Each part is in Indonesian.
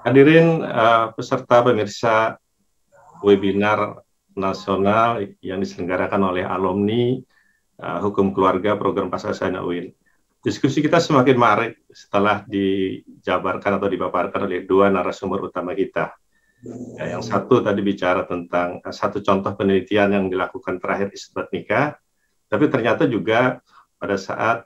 Hadirin peserta pemirsa webinar nasional yang diselenggarakan oleh alumni Hukum Keluarga Program Pascasarjana UIN. Diskusi kita semakin menarik setelah dijabarkan atau dipaparkan oleh dua narasumber utama kita. Yang satu tadi bicara tentang satu contoh penelitian yang dilakukan terakhir isbat nikah, tapi ternyata juga pada saat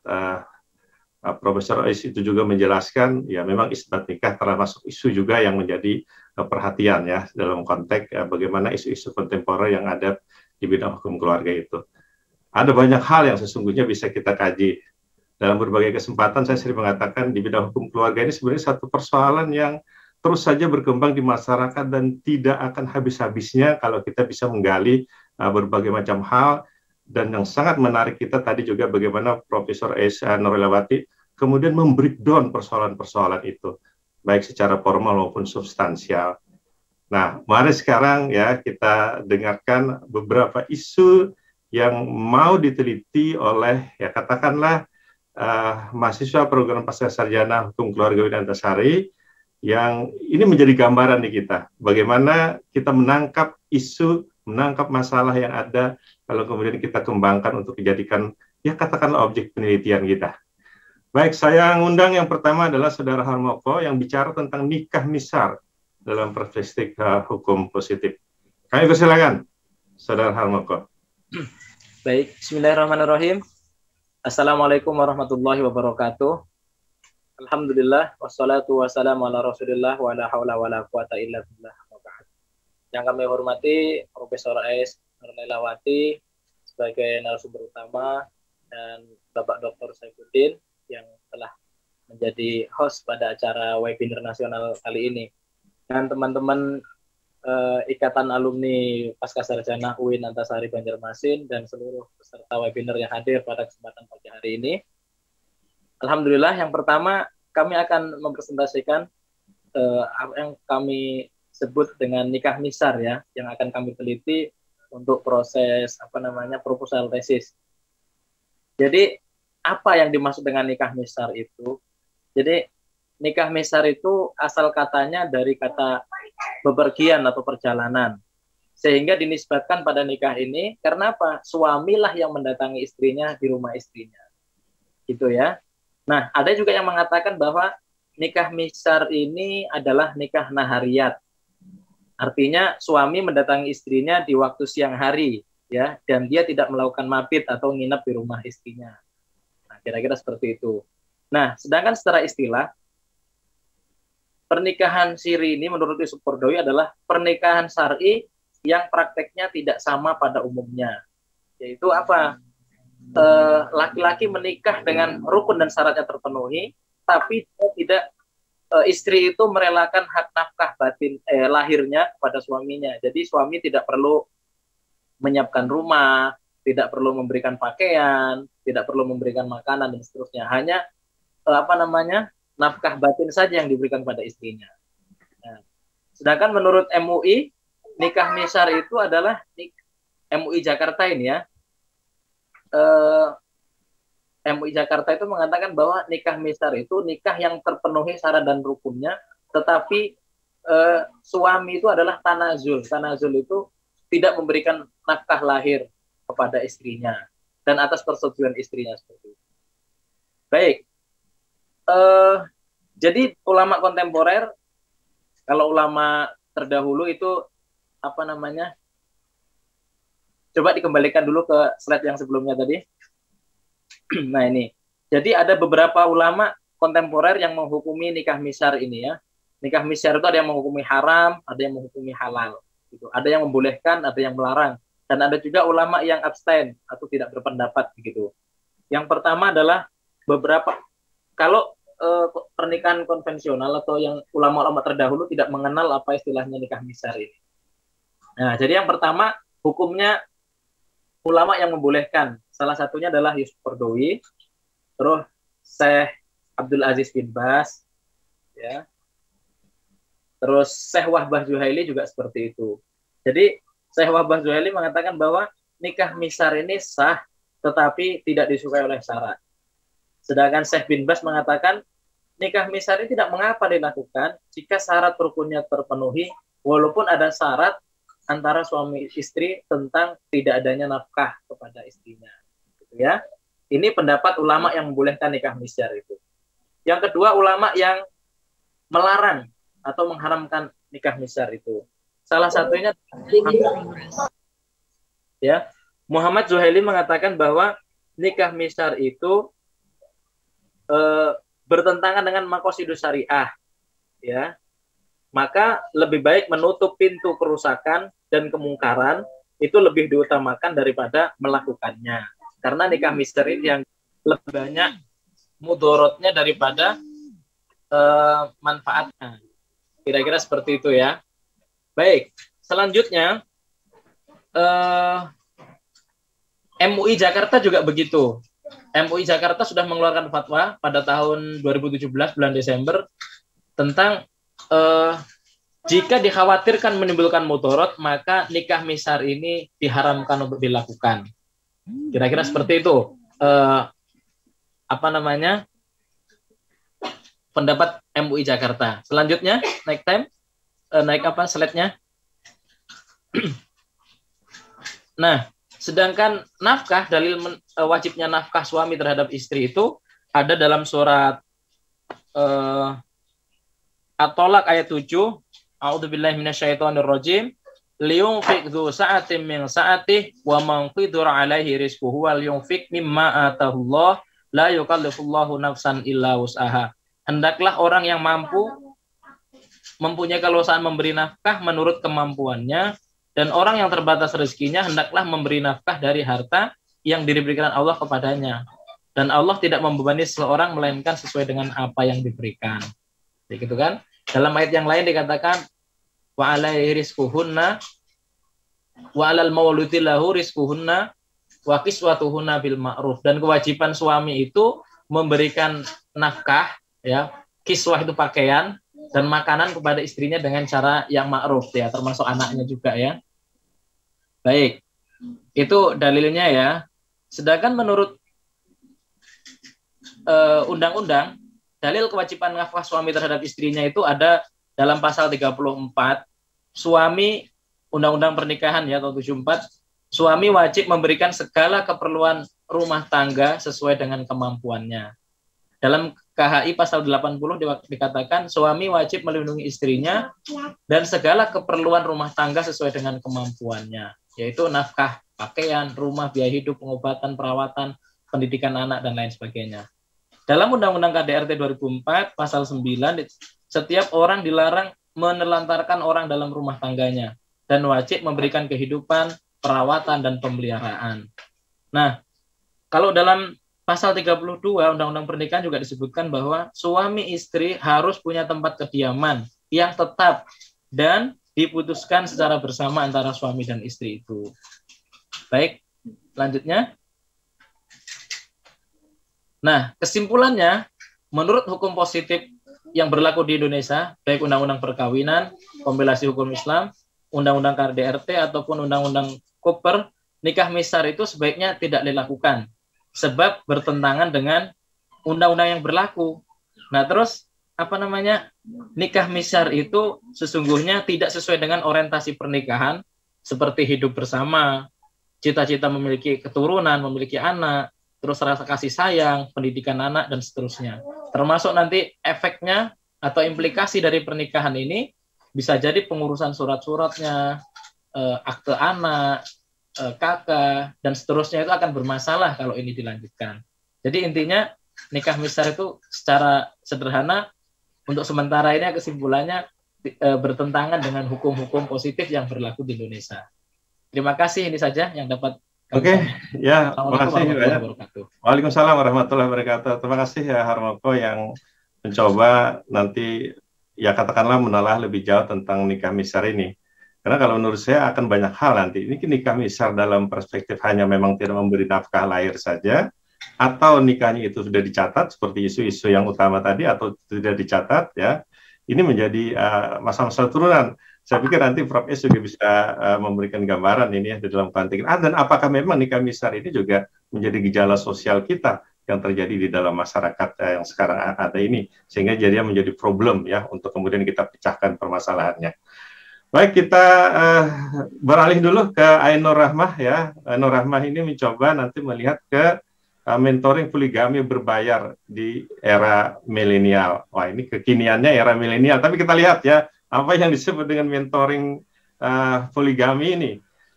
Profesor Ais itu juga menjelaskan, ya memang isbat nikah termasuk isu juga yang menjadi perhatian ya dalam konteks bagaimana isu-isu kontemporer yang ada di bidang hukum keluarga itu. Ada banyak hal yang sesungguhnya bisa kita kaji. Dalam berbagai kesempatan saya sering mengatakan di bidang hukum keluarga ini sebenarnya satu persoalan yang terus saja berkembang di masyarakat dan tidak akan habis-habisnya kalau kita bisa menggali berbagai macam hal. Dan yang sangat menarik kita tadi juga bagaimana Profesor Esa Nurlawati kemudian membreakdown persoalan-persoalan itu, baik secara formal maupun substansial. Nah, mari sekarang ya kita dengarkan beberapa isu yang mau diteliti oleh ya katakanlah mahasiswa program Pascasarjana Hukum Keluarga UIN Antasari, yang ini menjadi gambaran di kita, bagaimana kita menangkap isu, menangkap masalah yang ada, kalau kemudian kita kembangkan untuk dijadikan, ya katakanlah objek penelitian kita. Baik, saya ngundang yang pertama adalah Saudara Harmoko yang bicara tentang nikah misar dalam perspektif hukum positif. Kami persilakan, Saudara Harmoko. Baik, bismillahirrahmanirrahim. Assalamualaikum warahmatullahi wabarakatuh. Alhamdulillah, wassalatu wassalamu ala rasulillah wa la hawla wa la quwata illa billah. Yang kami hormati Profesor Ais Nurlawati sebagai narasumber utama dan Bapak Dr. Saifuddin yang telah menjadi host pada acara webinar nasional kali ini. Dan teman-teman Ikatan Alumni Pascasarjana UIN Antasari Banjarmasin dan seluruh peserta webinar yang hadir pada kesempatan pagi hari ini. Alhamdulillah, yang pertama kami akan mempresentasikan apa yang kami sebut dengan nikah misar ya, yang akan kami teliti untuk proses proposal tesis. Jadi apa yang dimaksud dengan nikah misar itu? Jadi nikah misar itu asal katanya dari kata bepergian atau perjalanan, sehingga dinisbatkan pada nikah ini karena apa? Suamilah yang mendatangi istrinya di rumah istrinya, gitu ya. Nah, ada juga yang mengatakan bahwa nikah misar ini adalah nikah nahariyat. Artinya suami mendatangi istrinya di waktu siang hari, ya, dan dia tidak melakukan mabit atau nginep di rumah istrinya. Nah, kira-kira seperti itu. Nah, sedangkan secara istilah, pernikahan siri ini menurut Yusuf Qaradawi adalah pernikahan syar'i yang prakteknya tidak sama pada umumnya. Yaitu apa? Laki-laki menikah dengan rukun dan syaratnya terpenuhi, tapi tidak istri itu merelakan hak nafkah batin lahirnya kepada suaminya. Jadi suami tidak perlu menyiapkan rumah, tidak perlu memberikan pakaian, tidak perlu memberikan makanan dan seterusnya. Hanya nafkah batin saja yang diberikan pada istrinya. Nah, sedangkan menurut MUI, nikah misar itu adalah MUI Jakarta ini ya. MUI Jakarta itu mengatakan bahwa nikah misar itu nikah yang terpenuhi syarat dan rukunnya, tetapi suami itu adalah tanazul. Tanazul itu tidak memberikan nafkah lahir kepada istrinya dan atas persetujuan istrinya seperti itu. Baik, jadi ulama kontemporer, kalau ulama terdahulu itu coba dikembalikan dulu ke slide yang sebelumnya tadi. Nah ini, jadi ada beberapa ulama kontemporer yang menghukumi nikah misar ini ya. Nikah misar itu ada yang menghukumi haram, ada yang menghukumi halal. Gitu. Ada yang membolehkan, ada yang melarang. Dan ada juga ulama yang abstain atau tidak berpendapat begitu. Yang pertama adalah kalau pernikahan konvensional atau yang ulama-ulama terdahulu tidak mengenal apa istilahnya nikah misar ini. Nah, jadi yang pertama hukumnya ulama yang membolehkan. Salah satunya adalah Yusuf Qaradawi, terus Syekh Abdul Aziz bin Baz, ya. Terus Syekh Wahbah Zuhaili juga seperti itu. Jadi Syekh Wahbah Zuhaili mengatakan bahwa nikah misar ini sah, tetapi tidak disukai oleh syarat. Sedangkan Syekh bin Baz mengatakan nikah misar ini tidak mengapa dilakukan jika syarat rukunnya terpenuhi, walaupun ada syarat antara suami istri tentang tidak adanya nafkah kepada istrinya, gitu ya. Ini pendapat ulama yang membolehkan nikah misar itu. Yang kedua, ulama yang melarang atau mengharamkan nikah misar itu. Salah satunya ya, Muhammad Zuhaili mengatakan bahwa nikah misar itu bertentangan dengan maqasidus syariah, ya. Maka lebih baik menutup pintu kerusakan dan kemungkaran itu lebih diutamakan daripada melakukannya. Karena nikah misar ini yang lebih banyak mudorotnya daripada manfaatnya. Kira-kira seperti itu ya. Baik, selanjutnya MUI Jakarta juga begitu. MUI Jakarta sudah mengeluarkan fatwa pada tahun 2017 bulan Desember tentang jika dikhawatirkan menimbulkan mudorot, maka nikah misar ini diharamkan untuk dilakukan. Kira-kira seperti itu. Pendapat MUI Jakarta. Selanjutnya, naik slide-nya. Nah, sedangkan nafkah, dalil wajibnya nafkah suami terhadap istri itu ada dalam surat At-Tolak ayat 7. A'udzubillahi minasyaitonirrajim. Liyunfiq dzu sa'atin min sa'atihi wa man qadara 'alaihi rizquhu wal yunfiq mimma atahullah la yukallifullahu nafsan illa wus'aha. Hendaklah orang yang mampu mempunyai kelulusan memberi nafkah menurut kemampuannya, dan orang yang terbatas rezekinya hendaklah memberi nafkah dari harta yang diberikan Allah kepadanya. Dan Allah tidak membebani seseorang melainkan sesuai dengan apa yang diberikan. Begitu kan? Dalam ayat yang lain dikatakan wa alaihi rizquhunna wa alal mauludi lahu rizquhunna wa kiswatuhunna bil ma'ruf. Dan kewajiban suami itu memberikan nafkah, ya, kiswah itu pakaian, dan makanan kepada istrinya dengan cara yang ma'ruf, ya, termasuk anaknya juga, ya. Baik, itu dalilnya, ya. Sedangkan menurut undang-undang, dalil kewajiban nafkah suami terhadap istrinya itu ada dalam pasal 34 suami, undang-undang pernikahan, ya, tahun 74, suami wajib memberikan segala keperluan rumah tangga sesuai dengan kemampuannya. Dalam KHI pasal 80 dikatakan suami wajib melindungi istrinya dan segala keperluan rumah tangga sesuai dengan kemampuannya, yaitu nafkah, pakaian, rumah, biaya hidup, pengobatan, perawatan, pendidikan anak, dan lain sebagainya. Dalam Undang-Undang KDRT 2004 pasal 9, setiap orang dilarang menelantarkan orang dalam rumah tangganya dan wajib memberikan kehidupan, perawatan, dan pemeliharaan. Nah, kalau dalam pasal 32 Undang-Undang Pernikahan juga disebutkan bahwa suami istri harus punya tempat kediaman yang tetap dan diputuskan secara bersama antara suami dan istri itu. Baik, selanjutnya. Nah, kesimpulannya, menurut hukum positif yang berlaku di Indonesia, baik Undang-Undang Perkawinan, Kompilasi Hukum Islam, Undang-Undang KDRT, ataupun Undang-Undang Koper, nikah misar itu sebaiknya tidak dilakukan, sebab bertentangan dengan undang-undang yang berlaku. Nah, terus nikah misar itu sesungguhnya tidak sesuai dengan orientasi pernikahan, seperti hidup bersama, cita-cita memiliki keturunan, memiliki anak, terus rasa kasih sayang, pendidikan anak, dan seterusnya. Termasuk nanti efeknya atau implikasi dari pernikahan ini bisa jadi pengurusan surat-suratnya, akte anak, kakak, dan seterusnya itu akan bermasalah kalau ini dilanjutkan. Jadi intinya nikah misar itu secara sederhana untuk sementara ini kesimpulannya bertentangan dengan hukum-hukum positif yang berlaku di Indonesia. Terima kasih, ini saja yang dapat. Oke, ya, terima kasih. Waalaikumsalam warahmatullahi wabarakatuh. Terima kasih ya Harmoko yang mencoba nanti ya katakanlah menelaah lebih jauh tentang nikah misar ini. Karena kalau menurut saya akan banyak hal nanti. Ini nikah misar dalam perspektif hanya memang tidak memberi nafkah lahir saja, atau nikahnya itu sudah dicatat seperti isu-isu yang utama tadi, atau tidak dicatat, ya. Ini menjadi masalah-masalah turunan. Saya pikir nanti Prof. S juga bisa memberikan gambaran ini ya di dalam konteks. Dan apakah memang nikah misar ini juga menjadi gejala sosial kita yang terjadi di dalam masyarakat yang sekarang ada ini, sehingga jadi menjadi problem ya untuk kemudian kita pecahkan permasalahannya. Baik, kita beralih dulu ke Ainur Rahmah ya. Ainur Rahmah ini mencoba nanti melihat ke mentoring poligami berbayar di era milenial. Wah, ini kekiniannya era milenial, tapi kita lihat ya apa yang disebut dengan mentoring poligami ini.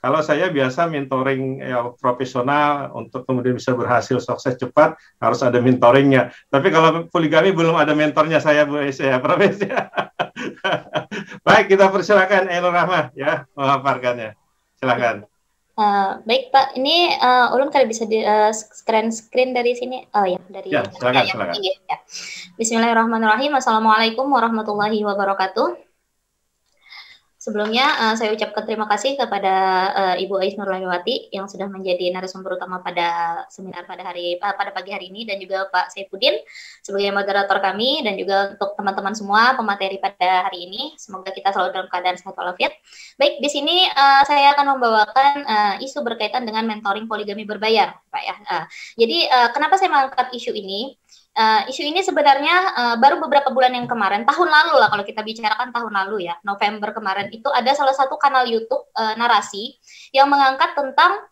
Kalau saya biasa mentoring profesional untuk kemudian bisa berhasil sukses cepat, harus ada mentoringnya. Tapi kalau poligami belum ada mentornya saya, Bu Aisyah, Profesor. Baik, kita persilakan Ainur Rahmah ya memaparkannya. Silakan. Baik Pak, ini ulun kali bisa di screen dari sini. Oh ya, dari ya, silakan. Ya. Bismillahirrahmanirrahim. Assalamualaikum warahmatullahi wabarakatuh. Sebelumnya saya ucapkan terima kasih kepada Ibu Ais Nurlanjawati yang sudah menjadi narasumber utama pada seminar pada pagi hari ini, dan juga Pak Saifuddin sebagai moderator kami, dan juga untuk teman-teman semua pemateri pada hari ini. Semoga kita selalu dalam keadaan sehat walafiat. Baik, di sini saya akan membawakan isu berkaitan dengan mentoring poligami berbayar, Pak ya. Jadi kenapa saya mengangkat isu ini? Isu ini sebenarnya baru beberapa bulan yang kemarin, tahun lalu lah kalau kita bicarakan tahun lalu ya, November kemarin itu ada salah satu kanal YouTube narasi yang mengangkat tentang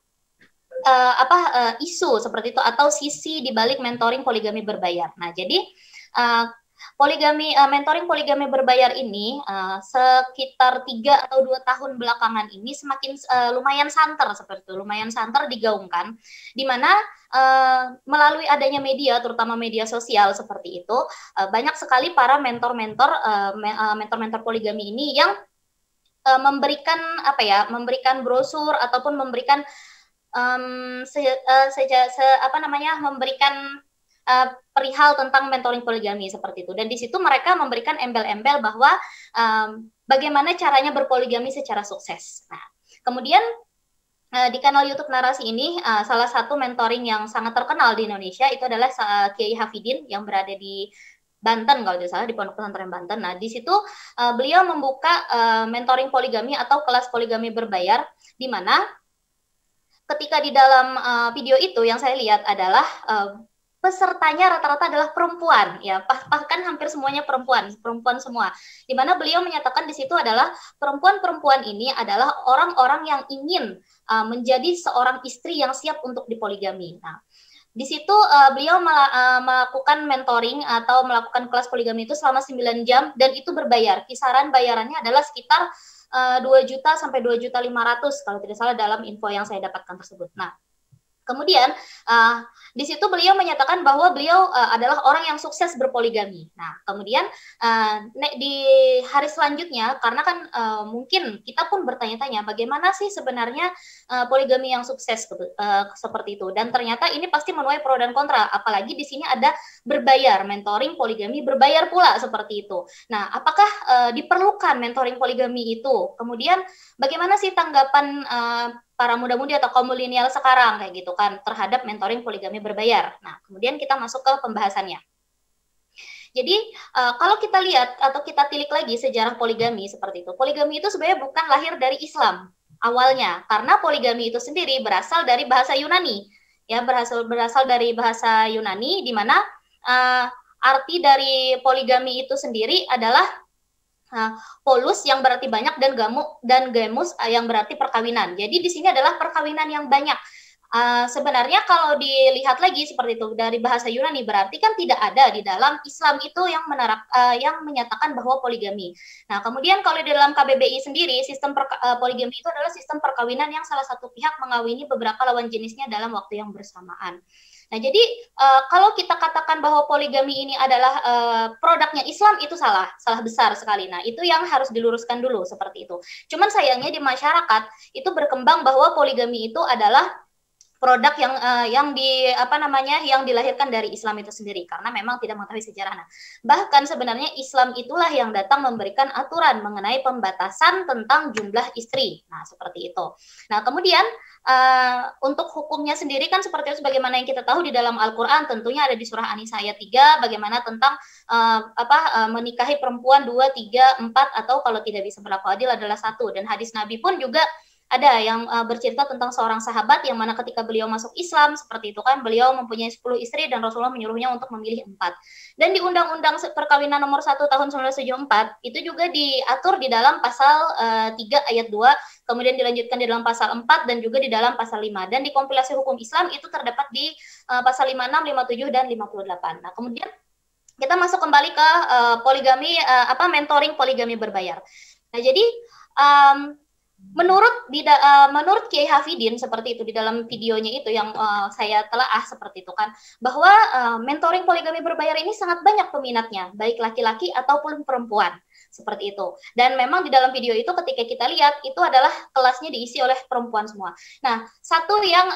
isu seperti itu atau sisi di balik mentoring poligami berbayar. Nah, jadi mentoring poligami berbayar ini sekitar 3 atau 2 tahun belakangan ini semakin lumayan santer seperti itu, lumayan santer digaungkan, di mana melalui adanya media, terutama media sosial seperti itu, banyak sekali para mentor-mentor poligami ini yang memberikan brosur ataupun memberikan memberikan perihal tentang mentoring poligami seperti itu. Dan di situ mereka memberikan embel-embel bahwa bagaimana caranya berpoligami secara sukses. Nah, kemudian di kanal YouTube Narasi ini salah satu mentoring yang sangat terkenal di Indonesia itu adalah Kiai Hafidin yang berada di Banten kalau tidak salah, di Pondok Pesantren Banten. Nah, di situ beliau membuka mentoring poligami atau kelas poligami berbayar, di mana ketika di dalam video itu yang saya lihat adalah pesertanya rata-rata adalah perempuan, ya, bahkan hampir semuanya perempuan semua. Di mana beliau menyatakan di situ adalah perempuan-perempuan ini adalah orang-orang yang ingin menjadi seorang istri yang siap untuk dipoligami. Nah, di situ beliau melakukan mentoring atau melakukan kelas poligami itu selama 9 jam dan itu berbayar. Kisaran bayarannya adalah sekitar 2 juta sampai 2.500.000 kalau tidak salah dalam info yang saya dapatkan tersebut. Nah, kemudian di situ beliau menyatakan bahwa beliau adalah orang yang sukses berpoligami. Nah, kemudian di hari selanjutnya, karena kan mungkin kita pun bertanya-tanya bagaimana sih sebenarnya poligami yang sukses seperti itu. Dan ternyata ini pasti menuai pro dan kontra. Apalagi di sini ada berbayar, mentoring poligami berbayar pula seperti itu. Nah, apakah diperlukan mentoring poligami itu? Kemudian bagaimana sih tanggapan para muda-mudi atau kaum milenial sekarang kayak gitu kan terhadap mentoring poligami berbayar. Nah, kemudian kita masuk ke pembahasannya. Jadi kalau kita lihat atau kita tilik lagi sejarah poligami seperti itu. Poligami itu sebenarnya bukan lahir dari Islam awalnya, karena poligami itu sendiri berasal dari bahasa Yunani. Ya, berasal dari bahasa Yunani, di mana arti dari poligami itu sendiri adalah polus yang berarti banyak dan gemus yang berarti perkawinan. Jadi di sini adalah perkawinan yang banyak. Sebenarnya kalau dilihat lagi seperti itu dari bahasa Yunani berarti kan tidak ada di dalam Islam itu yang menyatakan bahwa poligami. Nah, kemudian kalau di dalam KBBI sendiri sistem poligami itu adalah sistem perkawinan yang salah satu pihak mengawini beberapa lawan jenisnya dalam waktu yang bersamaan. Nah, jadi kalau kita katakan bahwa poligami ini adalah produknya Islam, itu salah besar sekali. Nah, itu yang harus diluruskan dulu seperti itu. Cuman sayangnya di masyarakat itu berkembang bahwa poligami itu adalah produk yang dilahirkan dari Islam itu sendiri, karena memang tidak mengetahui sejarah. Nah, bahkan sebenarnya Islam itulah yang datang memberikan aturan mengenai pembatasan tentang jumlah istri. Nah, seperti itu. Nah, kemudian untuk hukumnya sendiri kan seperti itu, sebagaimana yang kita tahu di dalam Al-Quran tentunya ada di surah An-Nisa ayat 3 bagaimana tentang menikahi perempuan 2, 3, 4 atau kalau tidak bisa berlaku adil adalah 1. Dan hadis Nabi pun juga ada yang bercerita tentang seorang sahabat yang mana ketika beliau masuk Islam seperti itu kan, beliau mempunyai 10 istri dan Rasulullah menyuruhnya untuk memilih 4. Dan di Undang-Undang Perkawinan Nomor 1 Tahun 1974 itu juga diatur di dalam pasal 3 ayat 2, kemudian dilanjutkan di dalam pasal 4 dan juga di dalam pasal 5. Dan di kompilasi hukum Islam itu terdapat di pasal 56, 57 dan 58. Nah, kemudian kita masuk kembali ke poligami, mentoring poligami berbayar. Nah, jadi menurut Kiai Hafidin seperti itu di dalam videonya itu yang saya telaah seperti itu kan, bahwa mentoring poligami berbayar ini sangat banyak peminatnya, baik laki-laki ataupun perempuan seperti itu. Dan memang di dalam video itu ketika kita lihat itu adalah kelasnya diisi oleh perempuan semua. Nah, satu yang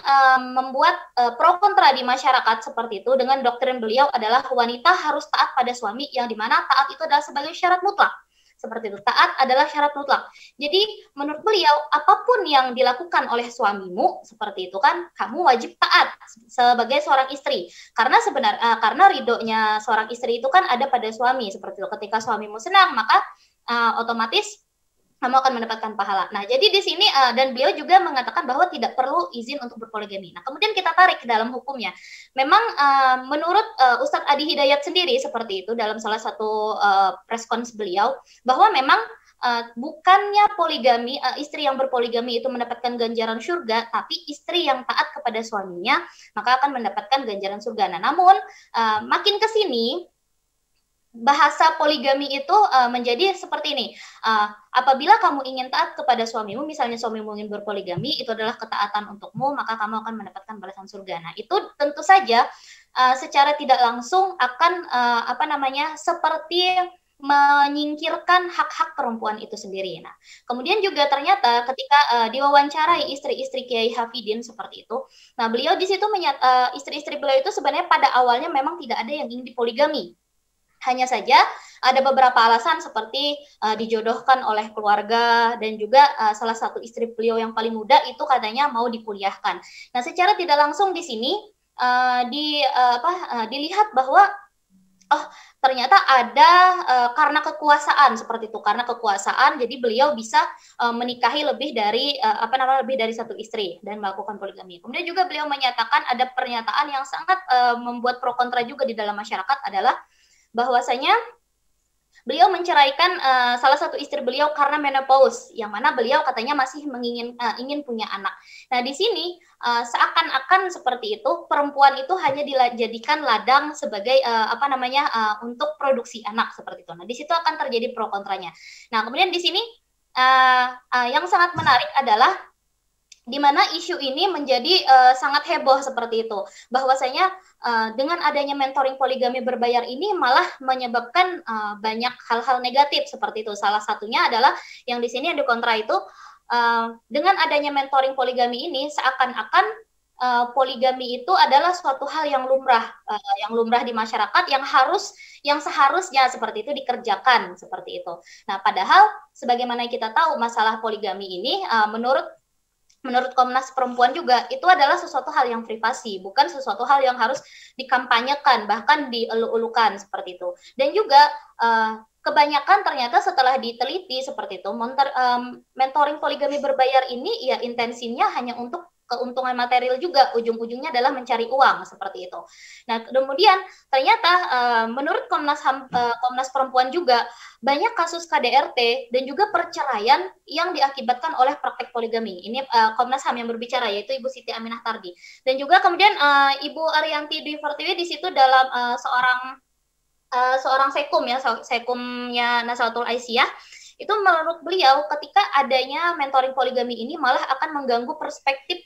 membuat pro kontra di masyarakat seperti itu dengan doktrin beliau adalah wanita harus taat pada suami, yang dimana taat itu adalah sebagai syarat mutlak. Seperti itu, taat adalah syarat mutlak. Jadi menurut beliau apapun yang dilakukan oleh suamimu seperti itu kan, kamu wajib taat sebagai seorang istri. Karena karena ridhonya seorang istri itu kan ada pada suami seperti itu. Ketika suamimu senang, maka otomatis kamu akan mendapatkan pahala. Nah, jadi di sini dan beliau juga mengatakan bahwa tidak perlu izin untuk berpoligami. Nah, kemudian kita tarik ke dalam hukumnya. Memang menurut Ustadz Adi Hidayat sendiri seperti itu dalam salah satu press conference beliau, bahwa memang bukannya poligami, istri yang berpoligami itu mendapatkan ganjaran surga, tapi istri yang taat kepada suaminya maka akan mendapatkan ganjaran surga. Nah, namun makin ke sini bahasa poligami itu menjadi seperti ini. Apabila kamu ingin taat kepada suamimu, misalnya suamimu ingin berpoligami, itu adalah ketaatan untukmu, maka kamu akan mendapatkan balasan surga. Nah, itu tentu saja secara tidak langsung akan seperti menyingkirkan hak-hak perempuan itu sendiri. Nah, kemudian juga ternyata ketika diwawancarai istri-istri Kiai Hafidin seperti itu, nah beliau di situ istri-istri beliau itu sebenarnya pada awalnya memang tidak ada yang ingin dipoligami. Hanya saja ada beberapa alasan seperti dijodohkan oleh keluarga dan juga salah satu istri beliau yang paling muda itu katanya mau dikuliahkan. Nah, secara tidak langsung di sini dilihat bahwa ternyata ada karena kekuasaan seperti itu, karena kekuasaan jadi beliau bisa menikahi lebih dari satu istri dan melakukan poligami. Kemudian juga beliau menyatakan ada pernyataan yang sangat membuat pro kontra juga di dalam masyarakat adalah bahwasanya beliau menceraikan salah satu istri beliau karena menopause, yang mana beliau katanya masih ingin punya anak. Nah, di sini seakan-akan seperti itu, perempuan itu hanya dijadikan ladang sebagai untuk produksi anak seperti itu. Nah, di situ akan terjadi pro kontranya. Nah, kemudian di sini yang sangat menarik adalah di mana isu ini menjadi sangat heboh seperti itu, bahwasanya dengan adanya mentoring poligami berbayar ini malah menyebabkan banyak hal-hal negatif seperti itu. Salah satunya adalah yang di sini yang dikontra itu dengan adanya mentoring poligami ini seakan-akan poligami itu adalah suatu hal yang lumrah di masyarakat, yang seharusnya seperti itu dikerjakan seperti itu. Nah, padahal sebagaimana kita tahu masalah poligami ini menurut Komnas Perempuan juga itu adalah sesuatu hal yang privasi, bukan sesuatu hal yang harus dikampanyekan, bahkan dielu-elukan seperti itu. Dan juga kebanyakan ternyata setelah diteliti seperti itu, mentoring poligami berbayar ini ya intensinya hanya untuk keuntungan material juga, ujung-ujungnya adalah mencari uang seperti itu. Nah, kemudian ternyata menurut Komnas Perempuan juga banyak kasus KDRT dan juga perceraian yang diakibatkan oleh praktek poligami. Ini Komnas HAM yang berbicara, yaitu Ibu Siti Aminah Tardi. Dan juga kemudian Ibu Ariyanti Dwi Pertiwi di situ dalam seorang sekumnya Nasatul Aisyah, itu menurut beliau ketika adanya mentoring poligami ini malah akan mengganggu perspektif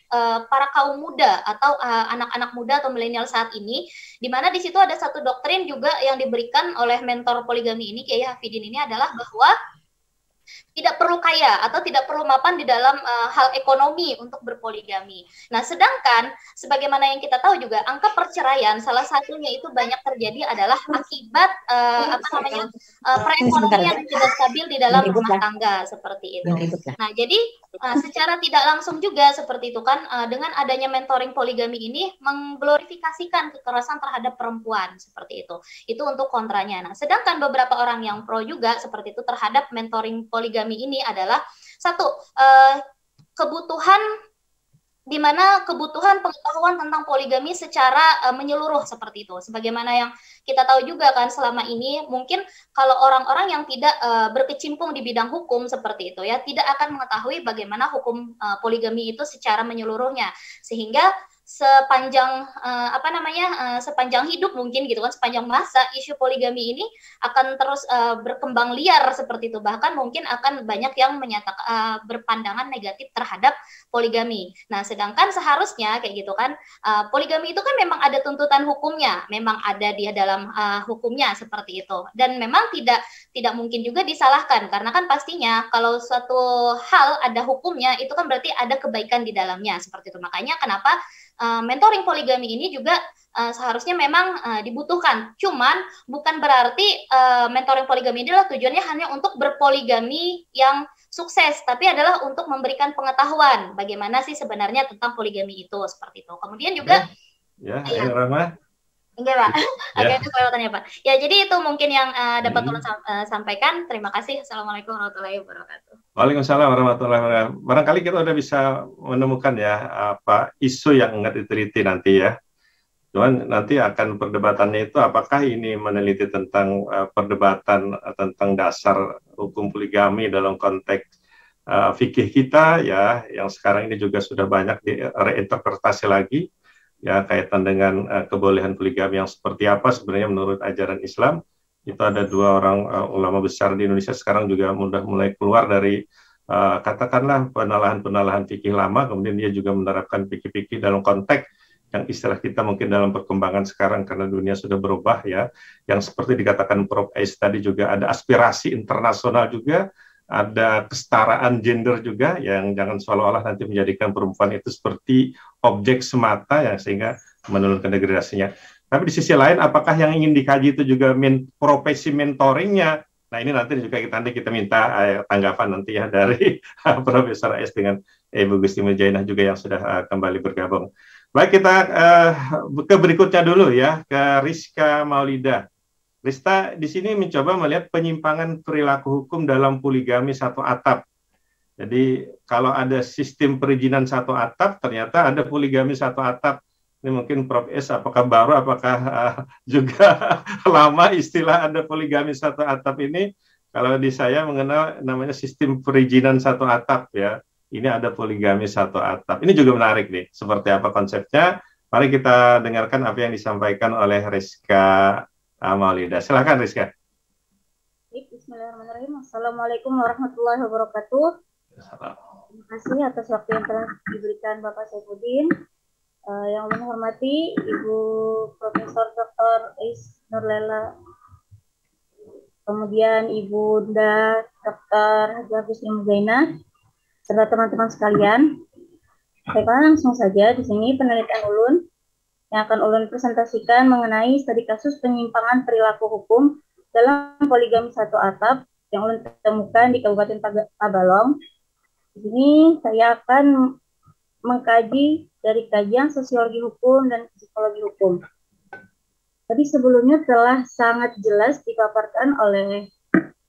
para kaum muda atau anak-anak muda atau milenial saat ini, di mana di situ ada satu doktrin juga yang diberikan oleh mentor poligami ini, Kiai Hafidin ini, adalah bahwa tidak perlu kaya atau tidak perlu mapan di dalam hal ekonomi untuk berpoligami. Nah, sedangkan sebagaimana yang kita tahu juga angka perceraian salah satunya itu banyak terjadi adalah akibat perekonomian yang tidak stabil di dalam rumah tangga seperti itu. Nah, jadi secara tidak langsung juga seperti itu kan, dengan adanya mentoring poligami ini mengglorifikasikan kekerasan terhadap perempuan seperti itu. Itu untuk kontranya. Nah, sedangkan beberapa orang yang pro juga seperti itu terhadap mentoring poligami ini adalah satu, kebutuhan di mana kebutuhan pengetahuan tentang poligami secara menyeluruh seperti itu. Sebagaimana yang kita tahu juga kan selama ini mungkin kalau orang-orang yang tidak berkecimpung di bidang hukum seperti itu ya tidak akan mengetahui bagaimana hukum poligami itu secara menyeluruhnya, sehingga sepanjang sepanjang hidup mungkin gitu kan, sepanjang masa isu poligami ini akan terus berkembang liar seperti itu, bahkan mungkin akan banyak yang menyatakan berpandangan negatif terhadap poligami. Nah, sedangkan seharusnya kayak gitu kan, poligami itu kan memang ada tuntutan hukumnya, memang ada di dalam hukumnya seperti itu, dan memang tidak mungkin juga disalahkan karena kan pastinya kalau suatu hal ada hukumnya itu kan berarti ada kebaikan di dalamnya seperti itu. Makanya kenapa mentoring poligami ini juga seharusnya memang dibutuhkan. Cuman bukan berarti mentoring poligami ini adalah tujuannya hanya untuk berpoligami yang sukses, tapi adalah untuk memberikan pengetahuan bagaimana sih sebenarnya tentang poligami itu seperti itu. Kemudian juga Rahma. Enggak, Pak. Oke, itu kelewatannya, Pak. Ya, jadi itu mungkin yang dapat ulun sampaikan. Terima kasih. Assalamualaikum warahmatullahi wabarakatuh. Waalaikumsalam warahmatullahi wabarakatuh. Barangkali kita udah bisa menemukan ya apa isu yang nggak diteliti nanti ya. Cuman nanti akan perdebatannya itu apakah ini meneliti tentang perdebatan tentang dasar hukum poligami dalam konteks fikih kita ya, yang sekarang ini juga sudah banyak direinterpretasi lagi ya, kaitan dengan kebolehan poligami yang seperti apa sebenarnya menurut ajaran Islam. Itu ada dua orang ulama besar di Indonesia sekarang juga mulai keluar dari katakanlah penalahan-penalahan fikih lama, kemudian dia juga menerapkan fikih-fikih dalam konteks yang istilah kita mungkin dalam perkembangan sekarang karena dunia sudah berubah ya, yang seperti dikatakan Prof. Ais tadi juga ada aspirasi internasional juga, ada kesetaraan gender juga, yang jangan seolah-olah nanti menjadikan perempuan itu seperti objek semata ya, sehingga menurunkan degradasinya. Tapi di sisi lain, apakah yang ingin dikaji itu juga profesi mentoringnya? Nah, ini nanti juga kita minta tanggapan nanti ya dari Profesor S dengan Ibu Gusti Mujainah juga yang sudah kembali bergabung. Baik, kita ke berikutnya dulu ya, ke Rizka Maulida. Rista di sini mencoba melihat penyimpangan perilaku hukum dalam poligami satu atap. Jadi kalau ada sistem perizinan satu atap, ternyata ada poligami satu atap. Ini mungkin Prof. S, apakah baru, apakah juga lama istilah ada poligami satu atap ini? Kalau di saya mengenal namanya sistem perizinan satu atap ya. Ini ada poligami satu atap. Ini juga menarik nih. Seperti apa konsepnya? Mari kita dengarkan apa yang disampaikan oleh Rizka Maulida. Silakan Rizka. Bismillahirrahmanirrahim. Assalamualaikum warahmatullahi wabarakatuh. Terima kasih atas waktu yang telah diberikan Bapak Saifuddin. Yang kami hormati Ibu Profesor Dr. Ais Nurlela, kemudian Ibu Bunda Dr. Hajah Gusti Mujainah, serta teman-teman sekalian. Baiklah, langsung saja di sini penelitian ulun yang akan ulun presentasikan mengenai studi kasus penyimpangan perilaku hukum dalam poligami satu atap yang ulun temukan di Kabupaten Tabalong. Di sini saya akan mengkaji dari kajian sosiologi hukum dan psikologi hukum. Tadi sebelumnya telah sangat jelas dipaparkan oleh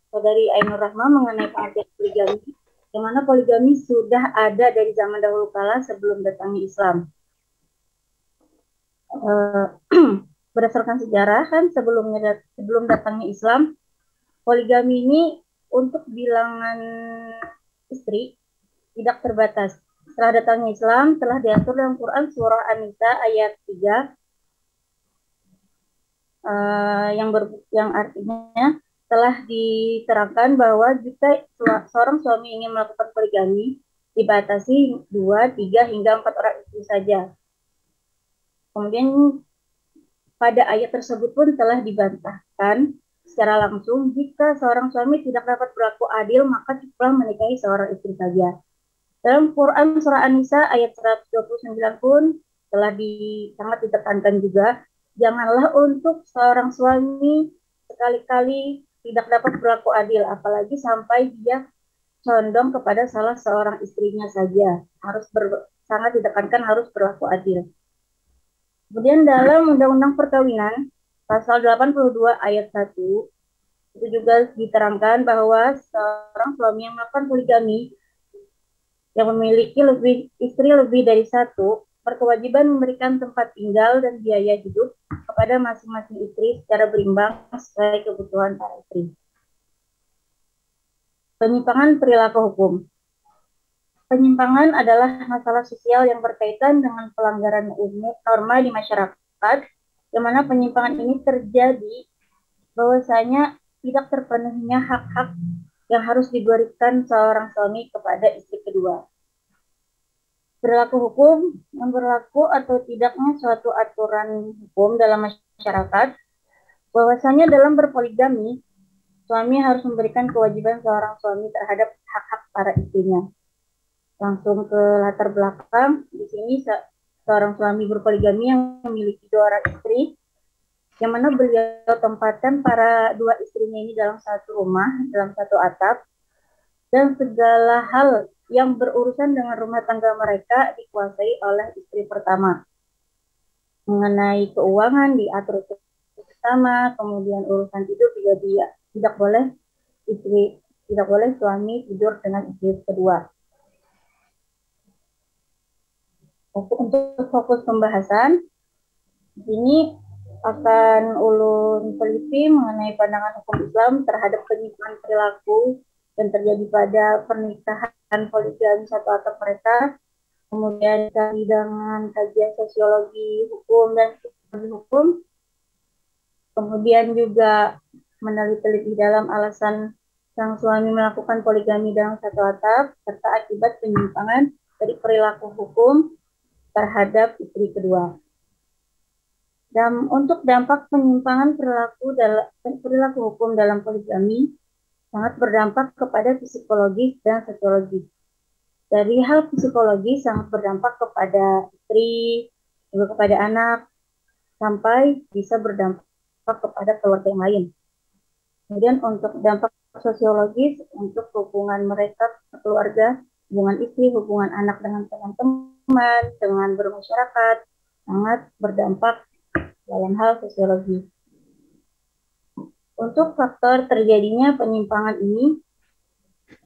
Saudari Ainur Rahma mengenai pengertian poligami, di mana poligami sudah ada dari zaman dahulu kala sebelum datangnya Islam. Berdasarkan sejarah kan sebelum datangnya Islam, poligami ini untuk bilangan istri tidak terbatas. Setelah datangnya Islam telah diatur dalam Quran surah An-Nisa ayat 3 yang artinya telah diterangkan bahwa jika seorang suami ingin melakukan poligami dibatasi 2, 3 hingga 4 orang istri saja. Kemudian pada ayat tersebut pun telah dibantahkan secara langsung jika seorang suami tidak dapat berlaku adil maka cukuplah menikahi seorang istri saja. Dalam Quran surah An-Nisa ayat 129 pun telah sangat ditekankan juga, janganlah untuk seorang suami sekali-kali tidak dapat berlaku adil, apalagi sampai dia condong kepada salah seorang istrinya saja. Sangat ditekankan harus berlaku adil. Kemudian dalam Undang-Undang Perkawinan pasal 82 ayat 1 itu juga diterangkan bahwa seorang suami yang melakukan poligami yang memiliki istri lebih dari satu berkewajiban memberikan tempat tinggal dan biaya hidup kepada masing-masing istri secara berimbang sesuai kebutuhan para istri. Penyimpangan perilaku hukum. Penyimpangan adalah masalah sosial yang berkaitan dengan pelanggaran umum norma di masyarakat, di mana penyimpangan ini terjadi bahwasanya tidak terpenuhinya hak-hak yang harus diberikan seorang suami kepada istri kedua. Perilaku hukum yang berlaku atau tidaknya suatu aturan hukum dalam masyarakat, bahwasanya dalam berpoligami, suami harus memberikan kewajiban seorang suami terhadap hak-hak para istrinya. Langsung ke latar belakang, di sini seorang suami berpoligami yang memiliki 2 orang istri, yang mana beliau tempatkan para 2 istrinya ini dalam satu rumah, dalam satu atap, dan segala hal yang berurusan dengan rumah tangga mereka dikuasai oleh istri pertama. Mengenai keuangan diatur bersama, kemudian urusan tidur juga dia tidak boleh suami tidur dengan istri kedua. Untuk fokus pembahasan, di sini akan ulun teliti mengenai pandangan hukum Islam terhadap penyimpangan perilaku yang terjadi pada pernikahan poligami satu atap mereka, kemudian dikaji dengan kajian sosiologi hukum dan psikologi hukum, kemudian juga meneliti dalam alasan sang suami melakukan poligami dalam satu atap, serta akibat penyimpangan dari perilaku hukum terhadap istri kedua. Dan untuk dampak penyimpangan perilaku hukum dalam poligami sangat berdampak kepada psikologis dan sosiologis. Dari hal psikologis sangat berdampak kepada istri, juga kepada anak, sampai bisa berdampak kepada keluarga yang lain. Kemudian untuk dampak sosiologis, untuk hubungan mereka keluarga, hubungan istri, hubungan anak dengan teman-teman, dengan bermasyarakat, sangat berdampak dalam hal sosiologi. Untuk faktor terjadinya penyimpangan ini,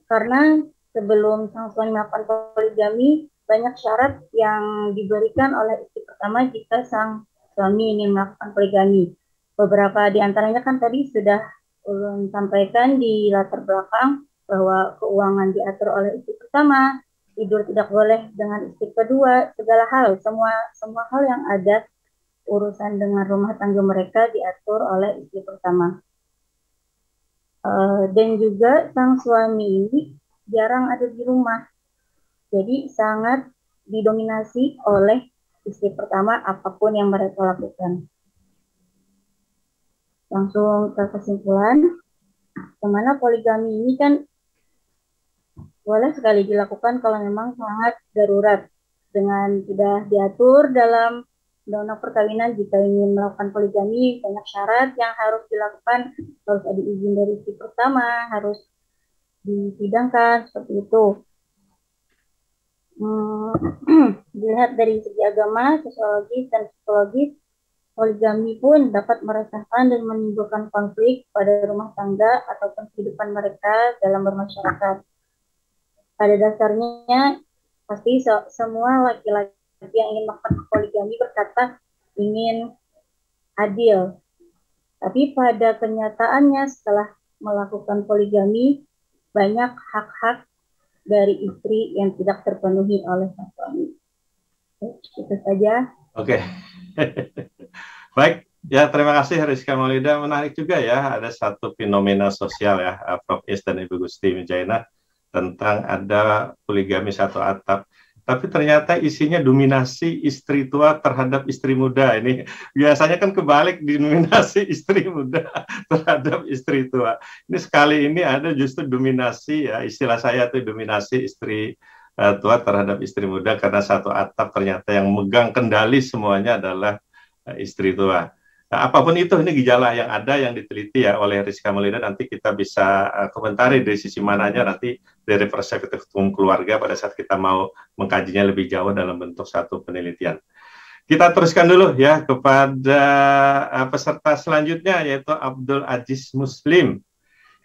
karena sebelum sang suami melakukan poligami, banyak syarat yang diberikan oleh istri pertama jika sang suami ingin melakukan poligami. Beberapa di antaranya kan tadi sudah ulun sampaikan di latar belakang, bahwa keuangan diatur oleh istri pertama, tidur tidak boleh dengan istri kedua, segala hal, semua hal yang ada urusan dengan rumah tangga mereka diatur oleh istri pertama. Dan juga sang suami ini jarang ada di rumah, jadi sangat didominasi oleh istri pertama apapun yang mereka lakukan. Langsung ke kesimpulan, kemana poligami ini kan boleh sekali dilakukan kalau memang sangat darurat, dengan sudah diatur dalam undang-undang perkawinan. Jika ingin melakukan poligami, banyak syarat yang harus dilakukan, harus ada izin dari istri pertama, harus disidangkan, seperti itu. Dilihat dari segi agama, sosiologis, dan psikologis, poligami pun dapat meresahkan dan menimbulkan konflik pada rumah tangga ataupun kehidupan mereka dalam bermasyarakat. Pada dasarnya, pasti semua laki-laki yang ingin melakukan poligami berkata ingin adil. Tapi pada kenyataannya setelah melakukan poligami, banyak hak-hak dari istri yang tidak terpenuhi oleh sang suami. Itu saja. Oke. Baik, ya terima kasih Rizka Maulida. Menarik juga ya, ada satu fenomena sosial ya, Prof. Is dan Ibu Gusti Wijaina, tentang ada poligami satu atap. Tapi ternyata isinya dominasi istri tua terhadap istri muda. Ini biasanya kan kebalik, dominasi istri muda terhadap istri tua. Ini sekali ini ada justru dominasi, ya istilah saya itu dominasi istri tua terhadap istri muda, karena satu atap ternyata yang megang kendali semuanya adalah istri tua. Nah, apapun itu, ini gejala yang ada, yang diteliti ya oleh Rizka Maulida. Nanti kita bisa komentari dari sisi mananya nanti dari perspektif hukum keluarga pada saat kita mau mengkajinya lebih jauh dalam bentuk satu penelitian. Kita teruskan dulu ya kepada peserta selanjutnya, yaitu Abdul Aziz Muslim.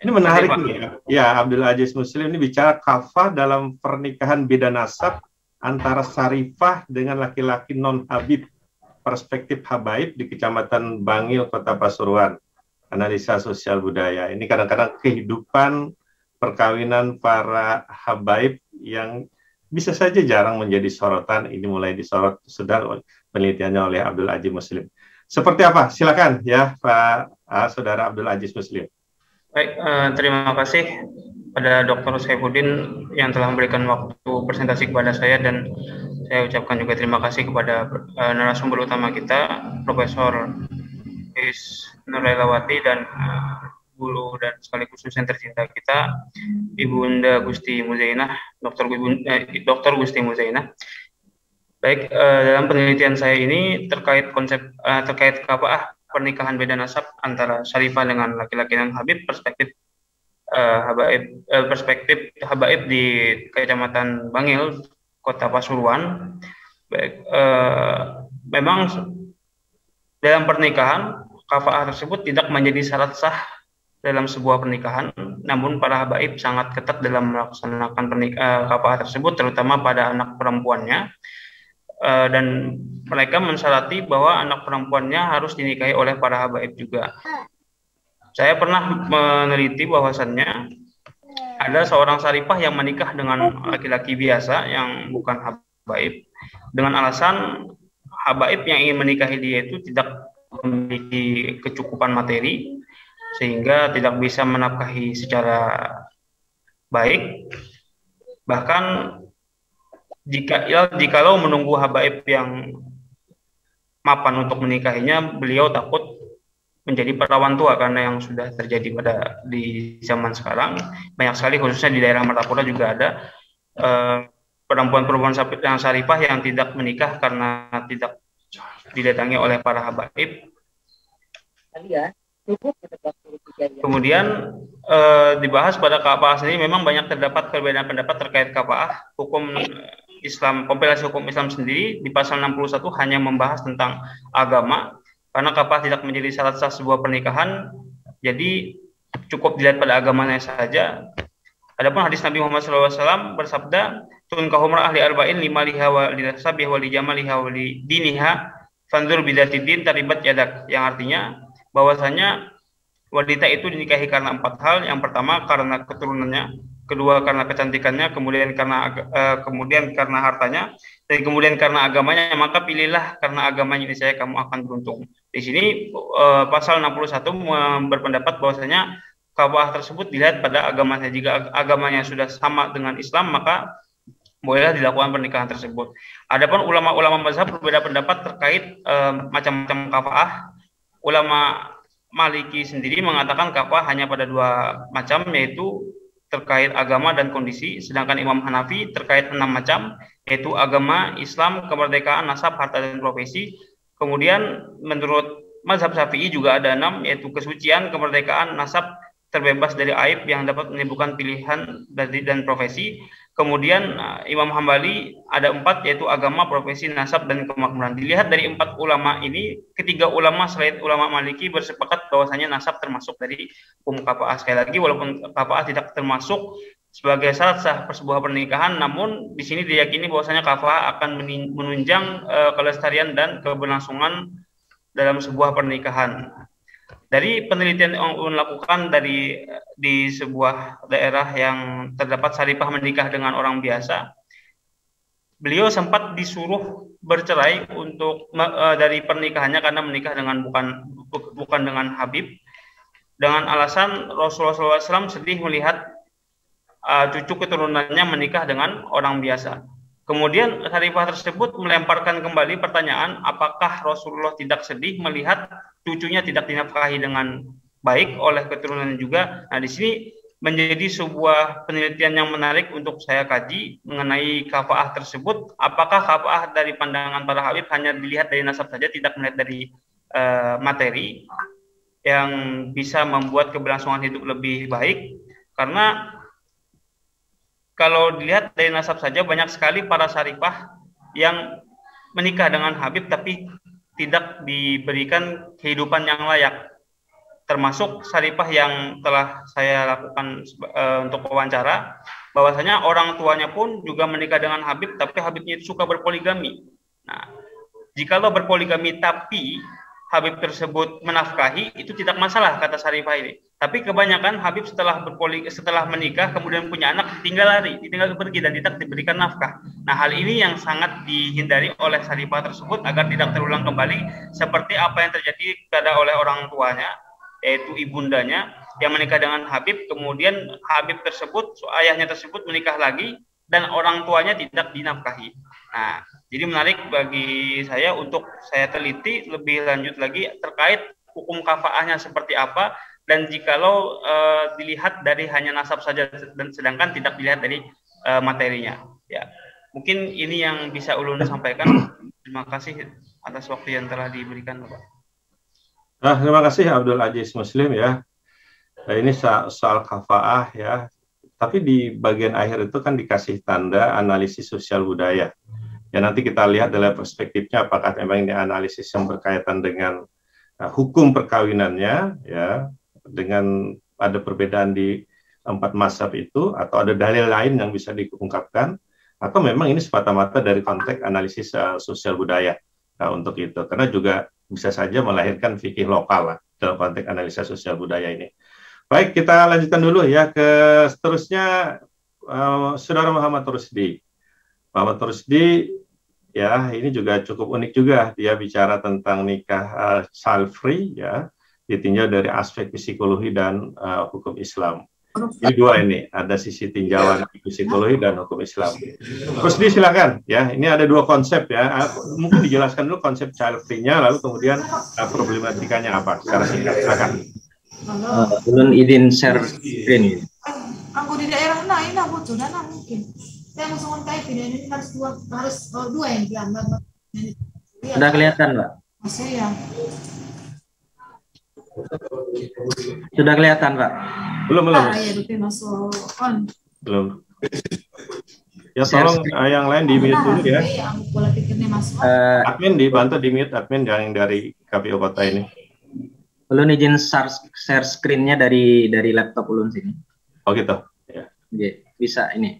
Ini menarik nih ya, Abdul Aziz Muslim ini bicara kafah dalam pernikahan beda nasab antara Sarifah dengan laki-laki non-Habib, perspektif habaib di Kecamatan Bangil, Kota Pasuruan, analisa sosial budaya. Ini kadang-kadang kehidupan perkawinan para habaib yang bisa saja jarang menjadi sorotan, ini mulai disorot sedang penelitiannya oleh Abdul Aziz Muslim. Seperti apa? Silakan ya Pak Saudara Abdul Aziz Muslim. Baik, terima kasih pada Dr. Saifuddin yang telah memberikan waktu presentasi kepada saya, dan saya ucapkan juga terima kasih kepada narasumber utama kita, Profesor Is Nurlailawati dan guru dan sekaligus dosen tercinta kita, Ibunda Gusti Muzainah, Dr. Gusti Muzainah. Baik, dalam penelitian saya ini terkait kafah pernikahan beda nasab antara Sarifah dengan laki-laki non Habib, perspektif habaib di Kecamatan Bangil, Kota Pasuruan. Baik, memang dalam pernikahan kafah tersebut tidak menjadi syarat sah dalam sebuah pernikahan, namun para habaib sangat ketat dalam melaksanakan kafah tersebut, terutama pada anak perempuannya. Dan mereka mensyarati bahwa anak perempuannya harus dinikahi oleh para habaib juga. Saya pernah meneliti bahwasannya ada seorang Sarifah yang menikah dengan laki-laki biasa yang bukan habaib dengan alasan habaib yang ingin menikahi dia itu tidak memiliki kecukupan materi sehingga tidak bisa menafkahi secara baik. Bahkan jikalau menunggu habaib yang mapan untuk menikahinya, beliau takut menjadi perawan tua, karena yang sudah terjadi di zaman sekarang banyak sekali, khususnya di daerah Martapura juga ada perempuan-perempuan yang Sarifah yang tidak menikah karena tidak didatangi oleh para habaib. Kemudian dibahas pada kafah sendiri, memang banyak terdapat perbedaan pendapat terkait kafah. Hukum Islam, kompilasi hukum Islam sendiri di pasal 61 hanya membahas tentang agama, karena kafah tidak menjadi syarat sah sebuah pernikahan, jadi cukup dilihat pada agamanya saja. Adapun hadis Nabi Muhammad SAW bersabda, "Tunkahu mar'ah li arba'in lima liha wa li sabih wa li jamaliha wa li diniha fanzur bidatidin taribat yadak," yang artinya bahwasanya wanita itu dinikahi karena 4 hal. Yang pertama karena keturunannya, kedua karena kecantikannya, kemudian karena hartanya, dan kemudian karena agamanya. Maka pilihlah karena agamanya, niscaya kamu akan beruntung. Di sini pasal 61 berpendapat bahwasanya kafah tersebut dilihat pada agamanya. Jika agamanya sudah sama dengan Islam, maka bolehlah dilakukan pernikahan tersebut. Adapun ulama-ulama mazhab berbeda pendapat terkait macam-macam kafah. Ulama Maliki sendiri mengatakan kafah hanya pada 2 macam, yaitu terkait agama dan kondisi, sedangkan Imam Hanafi terkait 6 macam, yaitu agama, Islam, kemerdekaan, nasab, harta, dan profesi. Kemudian menurut mazhab Syafi'i juga ada 6, yaitu kesucian, kemerdekaan, nasab, terbebas dari aib yang dapat menimbulkan pilihan dan profesi. Kemudian Imam Hambali ada 4, yaitu agama, profesi, nasab, dan kemakmuran. Dilihat dari 4 ulama ini, ketiga ulama selain ulama Maliki bersepakat bahwasanya nasab termasuk dari hukum kafah. Sekali lagi, walaupun kafah tidak termasuk sebagai syarat sah sebuah pernikahan, namun di sini diyakini bahwasanya kafah akan menunjang kelestarian dan keberlangsungan dalam sebuah pernikahan. Dari penelitian yang dilakukan di sebuah daerah yang terdapat Sarifah menikah dengan orang biasa, beliau sempat disuruh bercerai dari pernikahannya karena menikah dengan bukan dengan Habib, dengan alasan Rasulullah SAW sedih melihat cucu keturunannya menikah dengan orang biasa. Kemudian Sarifah tersebut melemparkan kembali pertanyaan, apakah Rasulullah tidak sedih melihat cucunya tidak dinafkahi dengan baik oleh keturunan juga. Nah, di sini menjadi sebuah penelitian yang menarik untuk saya kaji mengenai kafah tersebut. Apakah kafah dari pandangan para habib hanya dilihat dari nasab saja, tidak melihat dari materi yang bisa membuat keberlangsungan hidup lebih baik? Karena kalau dilihat dari nasab saja, banyak sekali para Sarifah yang menikah dengan Habib tapi tidak diberikan kehidupan yang layak. termasuk Saripah yang telah saya lakukan untuk wawancara, bahwasanya orang tuanya pun juga menikah dengan Habib, tapi Habibnya itu suka berpoligami. Nah, jikalau berpoligami tapi Habib tersebut menafkahi, itu tidak masalah kata Saripah ini. Tapi kebanyakan Habib setelah menikah kemudian punya anak ditinggal pergi dan tidak diberikan nafkah. Nah, hal ini yang sangat dihindari oleh Saripah tersebut agar tidak terulang kembali seperti apa yang terjadi pada oleh orang tuanya, yaitu ibundanya yang menikah dengan Habib, kemudian Habib tersebut, ayahnya tersebut menikah lagi dan orang tuanya tidak dinafkahi. Nah, jadi menarik bagi saya untuk saya teliti lebih lanjut lagi terkait hukum kafaahnya seperti apa, dan jikalau dilihat dari hanya nasab saja dan sedangkan tidak dilihat dari materinya. Ya, mungkin ini yang bisa Ulun sampaikan. Terima kasih atas waktu yang telah diberikan, Bapak. Nah, terima kasih Abdul Aziz Muslim ya. Nah, ini soal kafaah ya. Tapi di bagian akhir itu kan dikasih tanda analisis sosial budaya. Ya, nanti kita lihat dari perspektifnya apakah memang ini analisis yang berkaitan dengan hukum perkawinannya ya, dengan ada perbedaan di 4 mazhab itu, atau ada dalil lain yang bisa diungkapkan, atau memang ini semata-mata dari konteks analisis sosial budaya. Nah, untuk itu, karena juga bisa saja melahirkan fikih lokal lah, dalam konteks analisa sosial budaya ini. Baik, kita lanjutkan dulu ya ke seterusnya, Saudara Muhammad Rusdi. Muhammad Rusdi, ya ini juga cukup unik juga, dia bicara tentang nikah child free ya, ditinjau dari aspek psikologi dan hukum Islam. Ini dua ini, ada sisi tinjauan psikologi dan hukum Islam. Rusdi silakan ya, ini ada dua konsep ya, mungkin dijelaskan dulu konsep child free-nya, lalu kemudian problematikanya apa secara singkat, silakan. Belum izin share screen. Aku di daerah lain aku sudah mungkin. Saya langsung kayak ini harus dua yang diambil. Sudah kelihatan, Mbak? Masih ya. Sudah kelihatan, Pak? Belum. Iya, masuk on. Belum. Ya tolong yang lain di mute dulu ya. Admin dibantu di mute, admin yang dari KPU Kota ini. Ulun izin share screen-nya dari laptop Ulun sini. Oh gitu. Ya. Oke, bisa ini.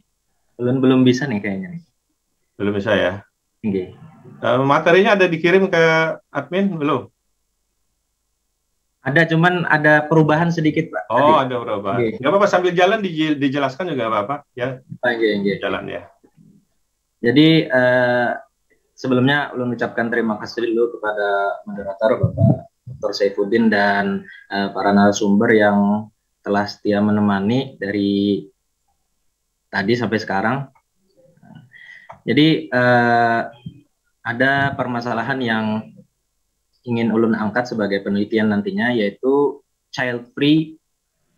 Ulun belum bisa nih kayaknya. Belum bisa ya. Oke. Materinya ada dikirim ke admin belum? Ada, cuman ada perubahan sedikit, Pak. Oh, tadi. ada perubahan. Okay. Nggak apa-apa, sambil jalan dijelaskan juga nggak apa-apa ya. Okay. Jalan ya. Jadi sebelumnya ulun ucapkan terima kasih dulu kepada moderator Bapak Dr. Saifuddin dan para narasumber yang telah setia menemani dari tadi sampai sekarang. Jadi ada permasalahan yang ingin ulun angkat sebagai penelitian nantinya, yaitu child free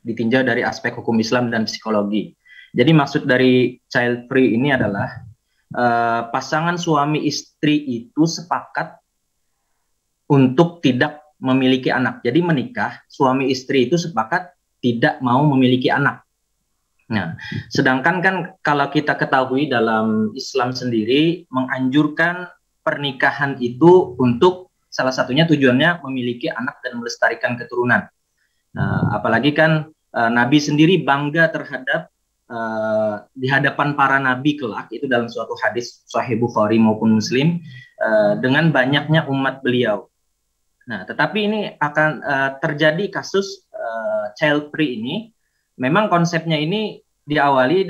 ditinjau dari aspek hukum Islam dan psikologi. Jadi maksud dari child free ini adalah pasangan suami istri itu sepakat untuk tidak memiliki anak. Jadi menikah, suami istri itu sepakat tidak mau memiliki anak. Nah, sedangkan kan kalau kita ketahui dalam Islam sendiri menganjurkan pernikahan itu untuk salah satunya tujuannya memiliki anak dan melestarikan keturunan. Nah, apalagi kan Nabi sendiri bangga terhadap di hadapan para nabi kelak, itu dalam suatu hadis Sahih Bukhari maupun Muslim, dengan banyaknya umat beliau. Nah, tetapi ini akan terjadi kasus child free ini. Memang konsepnya ini diawali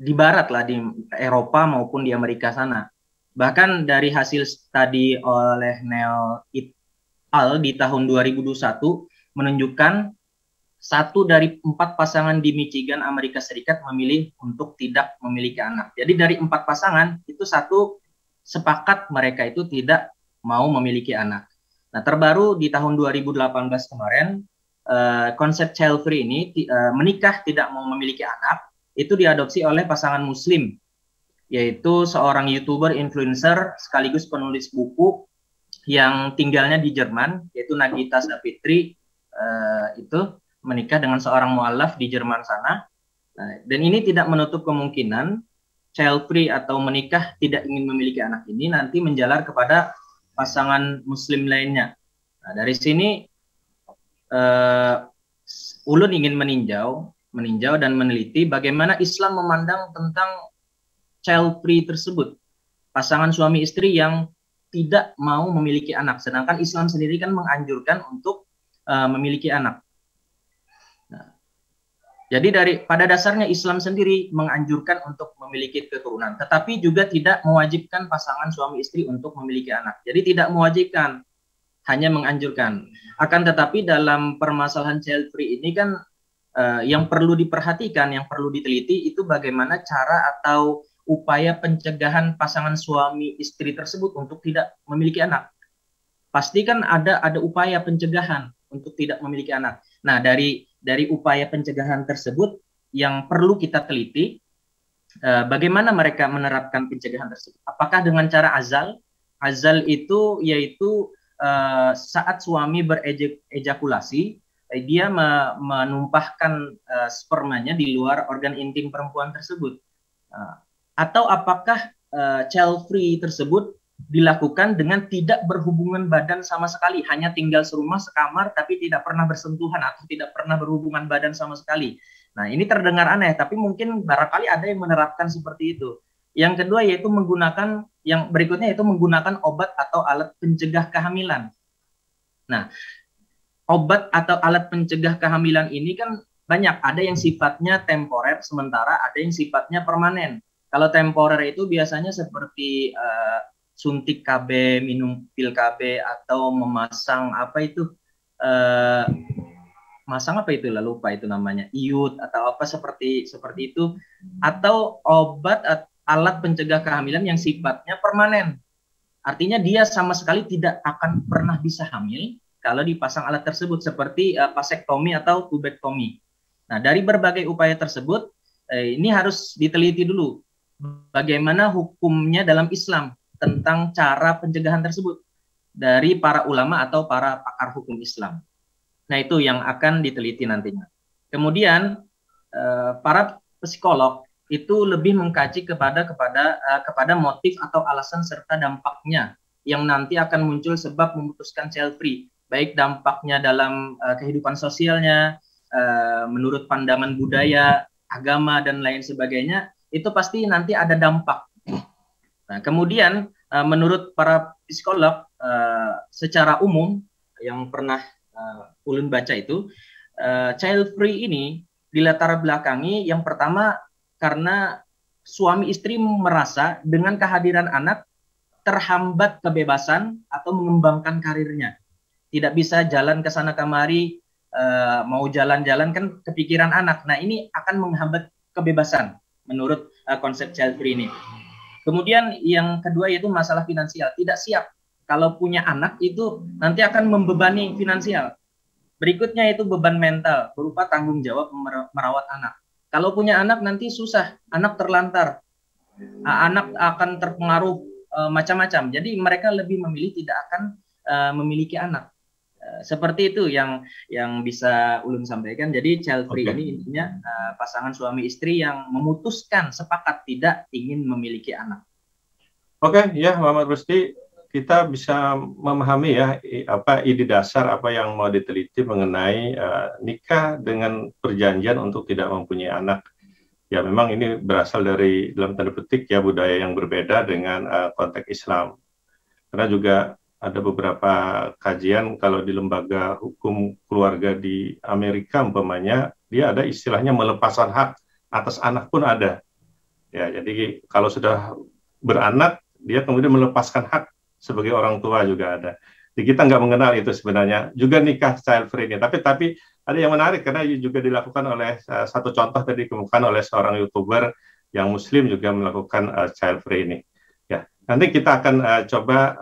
di barat lah, di Eropa maupun di Amerika sana. Bahkan dari hasil studi oleh Neil et al. Di tahun 2021 menunjukkan 1 dari 4 pasangan di Michigan, Amerika Serikat memilih untuk tidak memiliki anak. Jadi dari 4 pasangan, itu 1 sepakat mereka itu tidak mau memiliki anak. Nah, terbaru di tahun 2018 kemarin, konsep child free ini, menikah tidak mau memiliki anak, itu diadopsi oleh pasangan muslim, yaitu seorang YouTuber, influencer, sekaligus penulis buku yang tinggalnya di Jerman, yaitu Nagita Savitri, itu menikah dengan seorang mualaf di Jerman sana. Dan ini tidak menutup kemungkinan child free atau menikah tidak ingin memiliki anak ini nanti menjalar kepada pasangan muslim lainnya. Nah, dari sini ulun ingin meninjau dan meneliti bagaimana Islam memandang tentang child free tersebut, pasangan suami istri yang tidak mau memiliki anak, sedangkan Islam sendiri kan menganjurkan untuk memiliki anak. Nah, jadi pada dasarnya Islam sendiri menganjurkan untuk memiliki keturunan, tetapi juga tidak mewajibkan pasangan suami istri untuk memiliki anak. Jadi tidak mewajibkan, hanya menganjurkan. Akan tetapi dalam permasalahan child free ini kan yang perlu diperhatikan, yang perlu diteliti itu bagaimana cara atau upaya pencegahan pasangan suami istri tersebut untuk tidak memiliki anak. Pasti kan ada upaya pencegahan untuk tidak memiliki anak. Nah, dari upaya pencegahan tersebut yang perlu kita teliti, bagaimana mereka menerapkan pencegahan tersebut. Apakah dengan cara azal? Azal itu yaitu saat suami berejakulasi, dia menumpahkan spermanya di luar organ intim perempuan tersebut. Atau apakah child free tersebut dilakukan dengan tidak berhubungan badan sama sekali, hanya tinggal serumah sekamar tapi tidak pernah bersentuhan atau tidak pernah berhubungan badan sama sekali. Nah, ini terdengar aneh, tapi mungkin barangkali ada yang menerapkan seperti itu. Yang kedua yaitu yang berikutnya yaitu menggunakan obat atau alat pencegah kehamilan. Nah, obat atau alat pencegah kehamilan ini kan banyak, ada yang sifatnya temporer sementara, ada yang sifatnya permanen. Kalau temporer itu biasanya seperti suntik KB, minum pil KB, atau memasang masang apa itu lah, lupa itu namanya, iud atau apa seperti itu, atau obat alat pencegah kehamilan yang sifatnya permanen. Artinya dia sama sekali tidak akan pernah bisa hamil kalau dipasang alat tersebut, seperti vasektomi atau tubektomi. Nah, dari berbagai upaya tersebut ini harus diteliti dulu bagaimana hukumnya dalam Islam tentang cara pencegahan tersebut dari para ulama atau para pakar hukum Islam. Nah, itu yang akan diteliti nantinya. Kemudian para psikolog itu lebih mengkaji kepada motif atau alasan serta dampaknya yang nanti akan muncul sebab memutuskan child free, baik dampaknya dalam kehidupan sosialnya, menurut pandangan budaya, agama, dan lain sebagainya. Itu pasti nanti ada dampak. Nah, kemudian menurut para psikolog secara umum yang pernah ulun baca itu, child free ini dilatar belakangi yang pertama karena suami istri merasa dengan kehadiran anak terhambat kebebasan atau mengembangkan karirnya. Tidak bisa jalan ke sana kemari, mau jalan-jalan kan kepikiran anak. Nah, ini akan menghambat kebebasan menurut konsep child free ini. Kemudian yang kedua yaitu masalah finansial. Tidak siap kalau punya anak itu nanti akan membebani finansial. Berikutnya itu beban mental berupa tanggung jawab merawat anak. Kalau punya anak nanti susah, anak terlantar, anak akan terpengaruh macam-macam. Jadi mereka lebih memilih tidak akan memiliki anak. Seperti itu yang bisa ulun sampaikan. Jadi child free ini intinya pasangan suami istri yang memutuskan sepakat tidak ingin memiliki anak. Oke, ya Muhammad Rusdi, kita bisa memahami ya apa ide dasar apa yang mau diteliti mengenai nikah dengan perjanjian untuk tidak mempunyai anak. Ya memang ini berasal dari dalam tanda petik ya budaya yang berbeda dengan konteks Islam. Karena juga ada beberapa kajian kalau di lembaga hukum keluarga di Amerika umpamanya dia ada istilahnya melepaskan hak atas anak pun ada. Ya, jadi kalau sudah beranak dia kemudian melepaskan hak sebagai orang tua juga ada. Jadi kita nggak mengenal itu sebenarnya. Juga nikah child free ini. Tapi ada yang menarik karena juga dilakukan oleh satu contoh tadi dikemukakan oleh seorang YouTuber yang Muslim juga melakukan child free ini. Nanti kita akan coba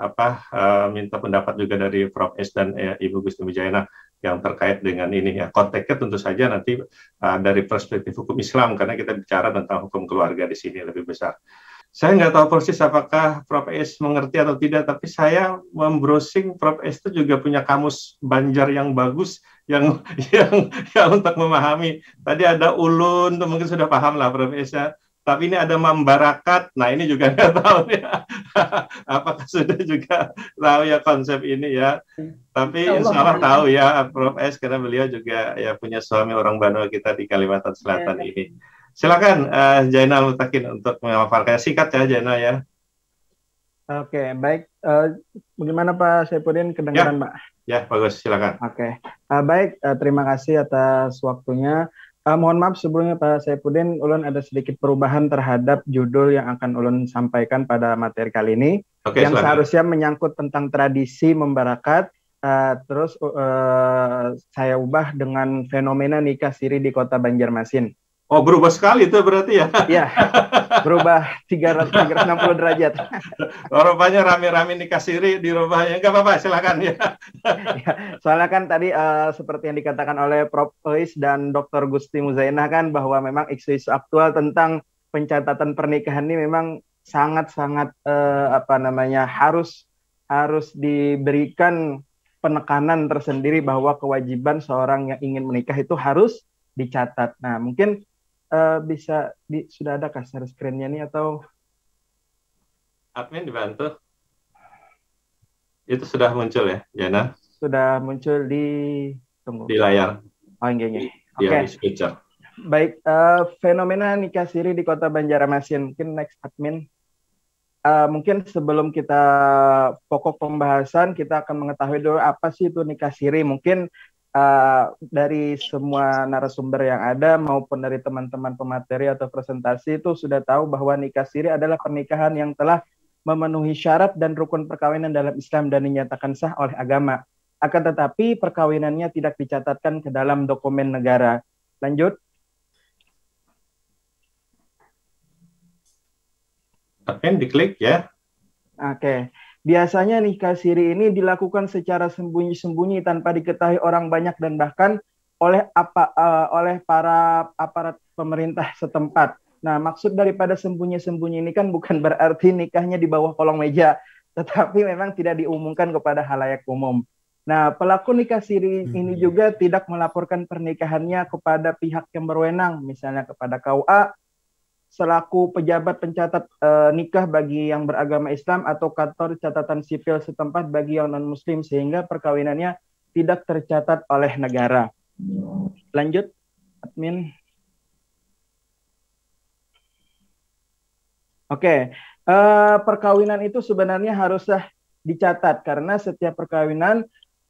minta pendapat juga dari Prof. S dan Ibu Gusti Wijayanah yang terkait dengan ini ya. Konteksnya tentu saja nanti dari perspektif hukum Islam karena kita bicara tentang hukum keluarga di sini lebih besar. Saya nggak tahu persis apakah Prof. S mengerti atau tidak, tapi saya membrowsing Prof. S itu juga punya kamus Banjar yang bagus yang untuk memahami. Tadi ada ulun, mungkin sudah paham lah Prof. S ya. Tapi ini ada membarakat. Nah, ini juga nggak tahu ya. Apakah sudah juga tahu ya konsep ini ya. Tapi insya Allah tahu ya Prof. S. karena beliau juga ya punya suami orang Banua kita di Kalimantan Selatan ini. Silakan Jainal Mutakin untuk memaparkannya. Singkat ya Jainal ya. Oke, baik. Bagaimana Pak Saifuddin kedengaran, Pak? Ya, bagus. Silakan. Oke. Baik, terima kasih atas waktunya. Mohon maaf sebelumnya Pak Saifuddin, ulun ada sedikit perubahan terhadap judul yang akan ulun sampaikan pada materi kali ini. Oke, yang silakan. seharusnya menyangkut tentang tradisi membarakat. Terus saya ubah dengan fenomena nikah siri di Kota Banjarmasin. Oh, berubah sekali itu berarti ya? Iya, berubah 360 derajat. Oh, rupanya rame-rame nikah siri dirubahnya. Enggak apa-apa, silakan ya. Ya, soalnya kan tadi seperti yang dikatakan oleh Prof. Ois dan Dr. Gusti Muzainah kan bahwa memang isu-isu aktual tentang pencatatan pernikahan ini memang sangat-sangat harus diberikan penekanan tersendiri bahwa kewajiban seorang yang ingin menikah itu harus dicatat. Nah, mungkin sudah ada share screen-nya nih atau admin dibantu? Itu sudah muncul ya, Jana? Sudah muncul di layar. Oh, ini. Oke. Okay. Baik, fenomena nikah siri di Kota Banjarmasin. Mungkin next admin. Mungkin sebelum kita pokok pembahasan, kita akan mengetahui dulu apa sih itu nikah siri. Mungkin dari semua narasumber yang ada maupun dari teman-teman pemateri atau presentasi itu sudah tahu bahwa nikah siri adalah pernikahan yang telah memenuhi syarat dan rukun perkawinan dalam Islam dan dinyatakan sah oleh agama. Akan tetapi perkawinannya tidak dicatatkan ke dalam dokumen negara. Lanjut. Admin diklik ya. Oke. Biasanya nikah siri ini dilakukan secara sembunyi-sembunyi tanpa diketahui orang banyak dan bahkan oleh para aparat pemerintah setempat. Nah, maksud daripada sembunyi-sembunyi ini kan bukan berarti nikahnya di bawah kolong meja, tetapi memang tidak diumumkan kepada halayak umum. Nah, pelaku nikah siri ini juga tidak melaporkan pernikahannya kepada pihak yang berwenang, misalnya kepada KUA, selaku pejabat pencatat nikah bagi yang beragama Islam atau kantor catatan sipil setempat bagi yang non-muslim sehingga perkawinannya tidak tercatat oleh negara. Lanjut, admin. Oke, perkawinan itu sebenarnya haruslah dicatat karena setiap perkawinan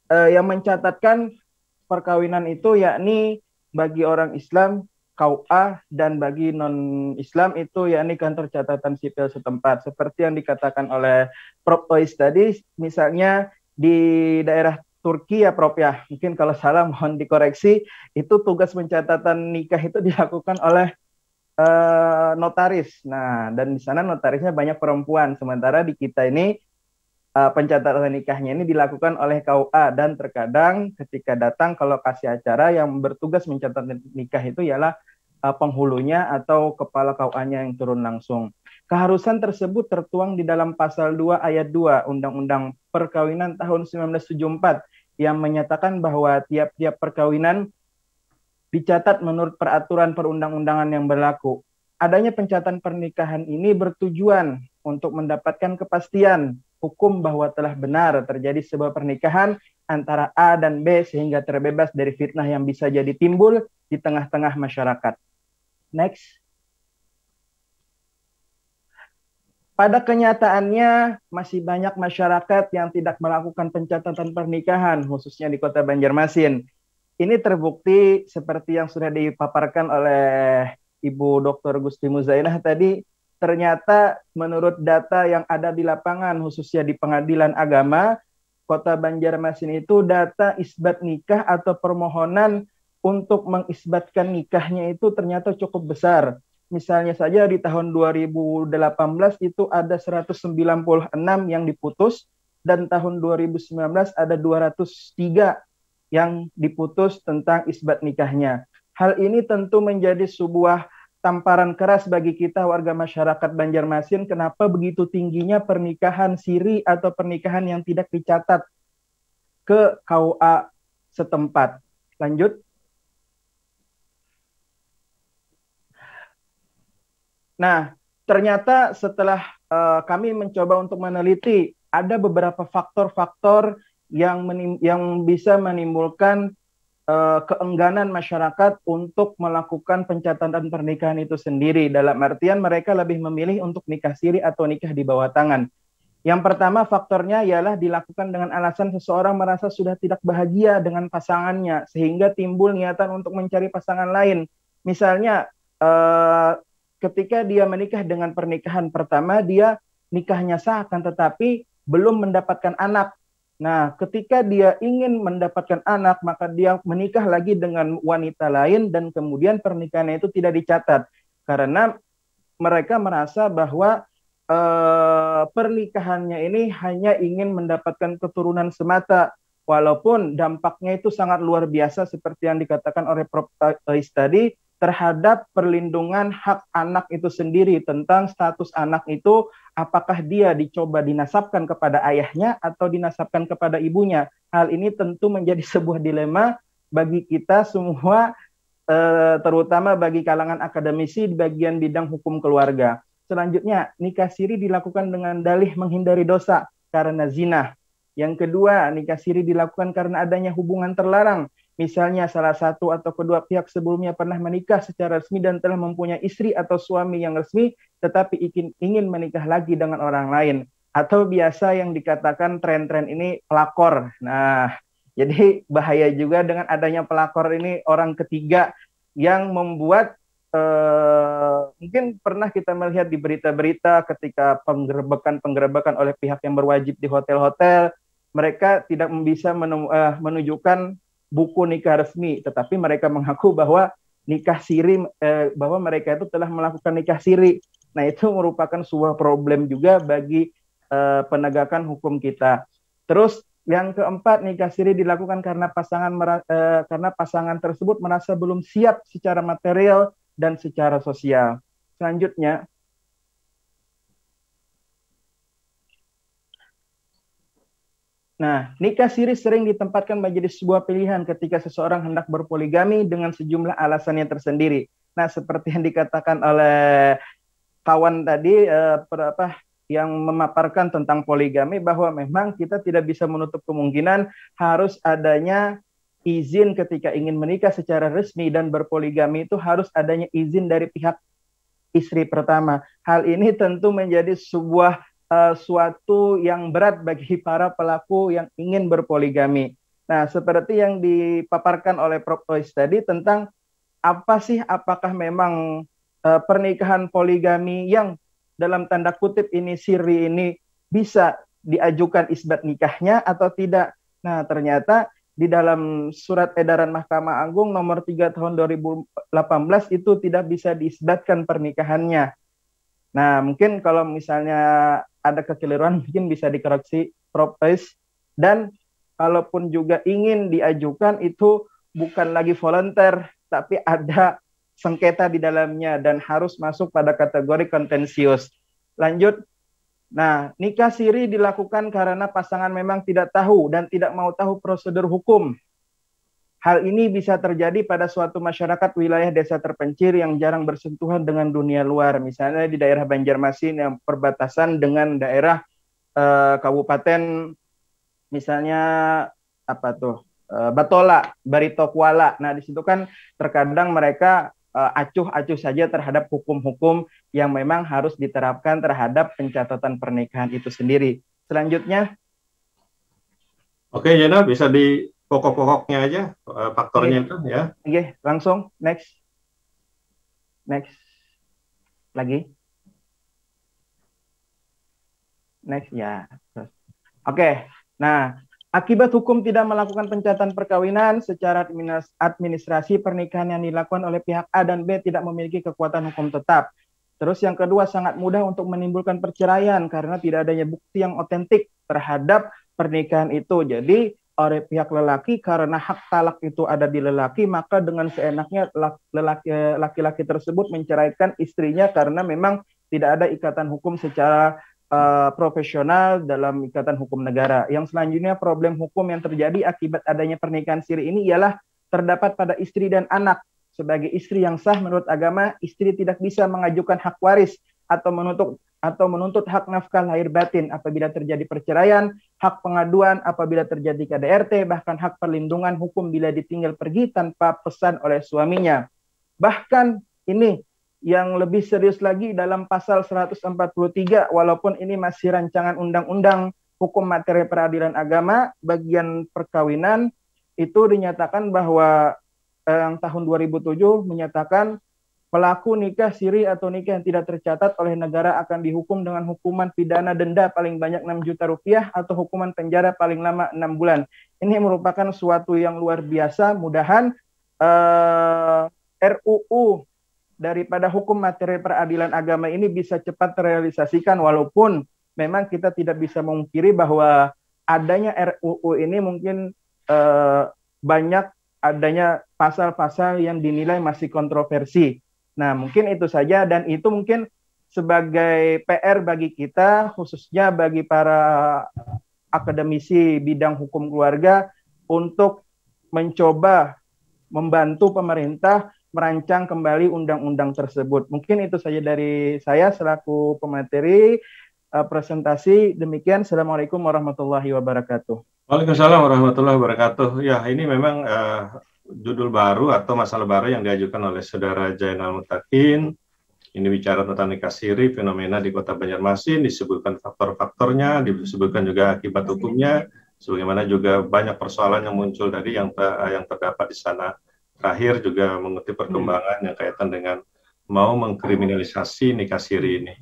yang mencatatkan perkawinan itu yakni bagi orang Islam KUA dan bagi non-Islam itu yakni kantor catatan sipil setempat. Seperti yang dikatakan oleh Prof. Ois tadi, misalnya di daerah Turki ya Prof ya, mungkin kalau salah mohon dikoreksi, itu tugas pencatatan nikah itu dilakukan oleh notaris. Nah, dan di sana notarisnya banyak perempuan, sementara di kita ini pencatatan nikahnya ini dilakukan oleh KUA dan terkadang ketika datang ke lokasi acara yang bertugas mencatat nikah itu ialah penghulunya atau kepala KUA-nya yang turun langsung. Keharusan tersebut tertuang di dalam pasal 2 ayat 2 Undang-Undang Perkawinan tahun 1974 yang menyatakan bahwa tiap-tiap perkawinan dicatat menurut peraturan perundang-undangan yang berlaku. Adanya pencatatan pernikahan ini bertujuan untuk mendapatkan kepastian hukum bahwa telah benar terjadi sebuah pernikahan antara A dan B sehingga terbebas dari fitnah yang bisa jadi timbul di tengah-tengah masyarakat. Next. Pada kenyataannya masih banyak masyarakat yang tidak melakukan pencatatan pernikahan khususnya di Kota Banjarmasin. Ini terbukti seperti yang sudah dipaparkan oleh Ibu Dr. Gusti Muzainah tadi. Ternyata menurut data yang ada di lapangan khususnya di Pengadilan Agama Kota Banjarmasin itu data isbat nikah atau permohonan untuk mengisbatkan nikahnya itu ternyata cukup besar. Misalnya saja di tahun 2018 itu ada 196 yang diputus dan tahun 2019 ada 203 yang diputus tentang isbat nikahnya. Hal ini tentu menjadi sebuah tamparan keras bagi kita warga masyarakat Banjarmasin kenapa begitu tingginya pernikahan siri atau pernikahan yang tidak dicatat ke KUA setempat. Lanjut. Nah, ternyata setelah kami mencoba untuk meneliti, ada beberapa faktor-faktor yang bisa menimbulkan keengganan masyarakat untuk melakukan pencatatan pernikahan itu sendiri. Dalam artian mereka lebih memilih untuk nikah siri atau nikah di bawah tangan. Yang pertama faktornya ialah dilakukan dengan alasan seseorang merasa sudah tidak bahagia dengan pasangannya, sehingga timbul niatan untuk mencari pasangan lain. Misalnya, ketika dia menikah dengan pernikahan pertama, dia nikahnya sah, akan tetapi belum mendapatkan anak. Nah, ketika dia ingin mendapatkan anak, maka dia menikah lagi dengan wanita lain, dan kemudian pernikahannya itu tidak dicatat. Karena mereka merasa bahwa pernikahannya ini hanya ingin mendapatkan keturunan semata, walaupun dampaknya itu sangat luar biasa seperti yang dikatakan oleh Prof. Ais tadi terhadap perlindungan hak anak itu sendiri, tentang status anak itu apakah dia dicoba dinasabkan kepada ayahnya atau dinasabkan kepada ibunya. Hal ini tentu menjadi sebuah dilema bagi kita semua, terutama bagi kalangan akademisi di bagian bidang hukum keluarga. Selanjutnya, nikah siri dilakukan dengan dalih menghindari dosa karena zina. Yang kedua, nikah siri dilakukan karena adanya hubungan terlarang. Misalnya salah satu atau kedua pihak sebelumnya pernah menikah secara resmi dan telah mempunyai istri atau suami yang resmi, tetapi ingin menikah lagi dengan orang lain. Atau biasa yang dikatakan tren-tren ini pelakor. Nah, jadi bahaya juga dengan adanya pelakor ini, orang ketiga yang membuat mungkin pernah kita melihat di berita-berita ketika penggerebekan oleh pihak yang berwajib di hotel-hotel, mereka tidak bisa menunjukkan buku nikah resmi, tetapi mereka mengaku bahwa nikah siri, bahwa mereka itu telah melakukan nikah siri. Nah, itu merupakan sebuah problem juga bagi penegakan hukum kita. Terus yang keempat, nikah siri dilakukan karena pasangan tersebut merasa belum siap secara material dan secara sosial. Selanjutnya, nah, nikah siri sering ditempatkan menjadi sebuah pilihan ketika seseorang hendak berpoligami dengan sejumlah alasannya tersendiri. Nah, seperti yang dikatakan oleh kawan tadi, yang memaparkan tentang poligami, bahwa memang kita tidak bisa menutup kemungkinan harus adanya izin ketika ingin menikah secara resmi, dan berpoligami itu harus adanya izin dari pihak istri pertama. Hal ini tentu menjadi sebuah suatu yang berat bagi para pelaku yang ingin berpoligami. Nah, seperti yang dipaparkan oleh Prof. Ais tadi tentang apakah memang pernikahan poligami yang dalam tanda kutip ini siri ini bisa diajukan isbat nikahnya atau tidak. Nah, ternyata di dalam surat edaran Mahkamah Agung nomor 3 tahun 2018 itu tidak bisa diisbatkan pernikahannya. Nah, mungkin kalau misalnya ada kekeliruan mungkin bisa dikoreksi Prof. Ais. Dan kalaupun juga ingin diajukan itu bukan lagi volunteer, tapi ada sengketa di dalamnya dan harus masuk pada kategori kontensius. Lanjut. Nah, nikah siri dilakukan karena pasangan memang tidak tahu dan tidak mau tahu prosedur hukum. Hal ini bisa terjadi pada suatu masyarakat wilayah desa terpencil yang jarang bersentuhan dengan dunia luar. Misalnya di daerah Banjarmasin yang perbatasan dengan daerah kabupaten, misalnya Batola, Barito Kuala. Nah, di situ kan terkadang mereka acuh-acuh saja terhadap hukum-hukum yang memang harus diterapkan terhadap pencatatan pernikahan itu sendiri. Selanjutnya. Oke, Jena, bisa di pokok-pokoknya aja faktornya itu ya. Oke, langsung next. Next. Lagi. Next ya. Oke. Nah, akibat hukum tidak melakukan pencatatan perkawinan secara administrasi, pernikahan yang dilakukan oleh pihak A dan B tidak memiliki kekuatan hukum tetap. Terus yang kedua, sangat mudah untuk menimbulkan perceraian karena tidak adanya bukti yang otentik terhadap pernikahan itu. Jadi oleh pihak lelaki, karena hak talak itu ada di lelaki, maka dengan seenaknya laki-laki tersebut menceraikan istrinya karena memang tidak ada ikatan hukum secara profesional dalam ikatan hukum negara. Yang selanjutnya, problem hukum yang terjadi akibat adanya pernikahan siri ini ialah terdapat pada istri dan anak. sebagai istri yang sah menurut agama, istri tidak bisa mengajukan hak waris atau menuntut hak nafkah lahir batin apabila terjadi perceraian, hak pengaduan apabila terjadi KDRT, bahkan hak perlindungan hukum bila ditinggal pergi tanpa pesan oleh suaminya. Bahkan ini yang lebih serius lagi dalam pasal 143, walaupun ini masih rancangan undang-undang hukum materi peradilan agama, bagian perkawinan, itu dinyatakan bahwa tahun 2007 menyatakan pelaku nikah siri atau nikah yang tidak tercatat oleh negara akan dihukum dengan hukuman pidana denda paling banyak 6 juta rupiah atau hukuman penjara paling lama 6 bulan. Ini merupakan suatu yang luar biasa. Mudahan RUU daripada hukum materi peradilan agama ini bisa cepat terrealisasikan, walaupun memang kita tidak bisa memungkiri bahwa adanya RUU ini mungkin banyak adanya pasal-pasal yang dinilai masih kontroversi. Nah, mungkin itu saja, dan itu mungkin sebagai PR bagi kita, khususnya bagi para akademisi bidang hukum keluarga, untuk mencoba membantu pemerintah merancang kembali undang-undang tersebut. Mungkin itu saja dari saya selaku pemateri presentasi. Demikian, Assalamualaikum warahmatullahi wabarakatuh. Waalaikumsalam warahmatullahi wabarakatuh. Ya, ini memang judul baru atau masalah baru yang diajukan oleh Saudara Jainal Mutakin. Ini bicara tentang nikah siri, fenomena di Kota Banjarmasin, disebutkan faktor-faktornya, disebutkan juga akibat hukumnya, sebagaimana juga banyak persoalan yang muncul tadi yang terdapat di sana. Terakhir juga mengutip perkembangan yang kaitan dengan mau mengkriminalisasi nikah siri ini.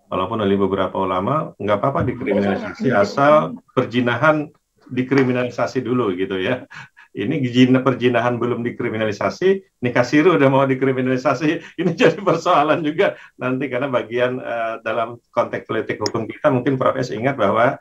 Walaupun oleh beberapa ulama, nggak apa-apa dikriminalisasi, asal perzinahan dikriminalisasi dulu gitu ya. Ini perzinahan belum dikriminalisasi, nikah siri udah mau dikriminalisasi, ini jadi persoalan juga nanti, karena bagian dalam konteks politik hukum kita, mungkin Prof. S. ingat bahwa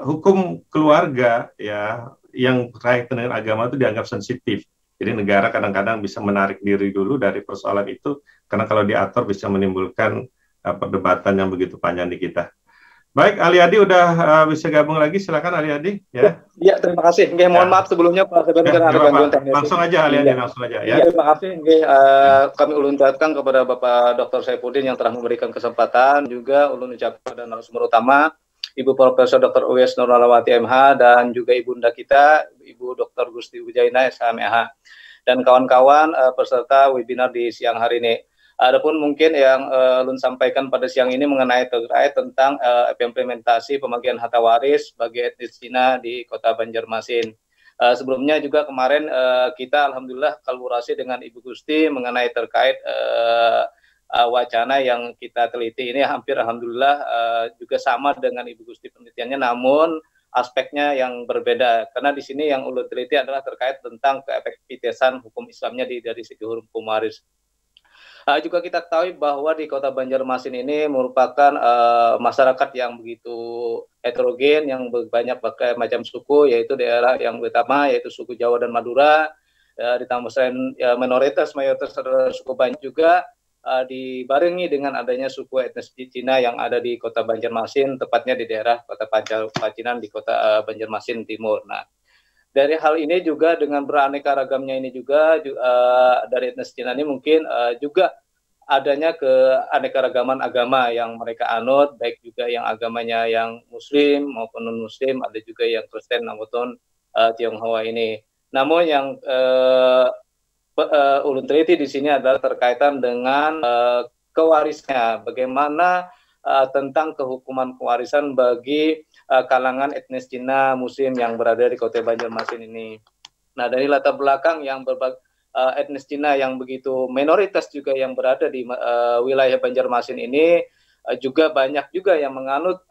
hukum keluarga ya yang terkait dengan agama itu dianggap sensitif. Jadi negara kadang-kadang bisa menarik diri dulu dari persoalan itu, karena kalau diatur bisa menimbulkan perdebatan yang begitu panjang di kita. Baik, Ali Adi udah bisa gabung lagi, silakan Ali Adi. Ya, terima kasih. Mohon maaf sebelumnya Pak Sebenarnya karena ada gangguan teknis. Langsung aja Ali Adi, langsung aja. Ya, terima kasih. Kami ulun ucapkan kepada Bapak Dr. Saifuddin yang telah memberikan kesempatan, juga ulun ucapkan kepada narasumber utama Ibu Profesor Dr. Uwais Nurlalawati MH, dan juga Ibunda kita, Ibu Dr. Gusti Wijaina SHMH, dan kawan-kawan peserta webinar di siang hari ini. Adapun mungkin yang ulun sampaikan pada siang ini mengenai terkait tentang implementasi pembagian harta waris bagi etnis Cina di Kota Banjarmasin. Sebelumnya juga kemarin kita alhamdulillah kolaborasi dengan Ibu Gusti mengenai terkait wacana yang kita teliti ini, hampir alhamdulillah juga sama dengan Ibu Gusti penelitiannya, namun aspeknya yang berbeda, karena di sini yang ulun teliti adalah terkait tentang keefektifan hukum Islamnya dari segi hukum waris. Juga kita ketahui bahwa di Kota Banjarmasin ini merupakan masyarakat yang begitu heterogen, yang banyak berbagai macam suku, yaitu daerah yang pertama yaitu suku Jawa dan Madura, ditambah selain mayoritas adalah suku Banjar juga, dibarengi dengan adanya suku etnis Cina yang ada di Kota Banjarmasin, tepatnya di daerah Kota Pacinan di Kota Banjarmasin Timur. Nah, dari hal ini juga dengan beraneka ragamnya ini juga dari etnis Cina ini mungkin juga adanya keanekaragaman agama yang mereka anut, baik juga yang agamanya yang Muslim maupun non-Muslim, ada juga yang Kristen maupun Tionghoa ini. Namun yang ulun teliti di sini adalah terkaitan dengan kewarisnya, bagaimana tentang kehukuman kewarisan bagi kalangan etnis Cina Muslim yang berada di Kota Banjarmasin ini. Nah, dari latar belakang yang berbagai etnis Cina yang begitu minoritas juga yang berada di wilayah Banjarmasin ini, juga banyak juga yang menganut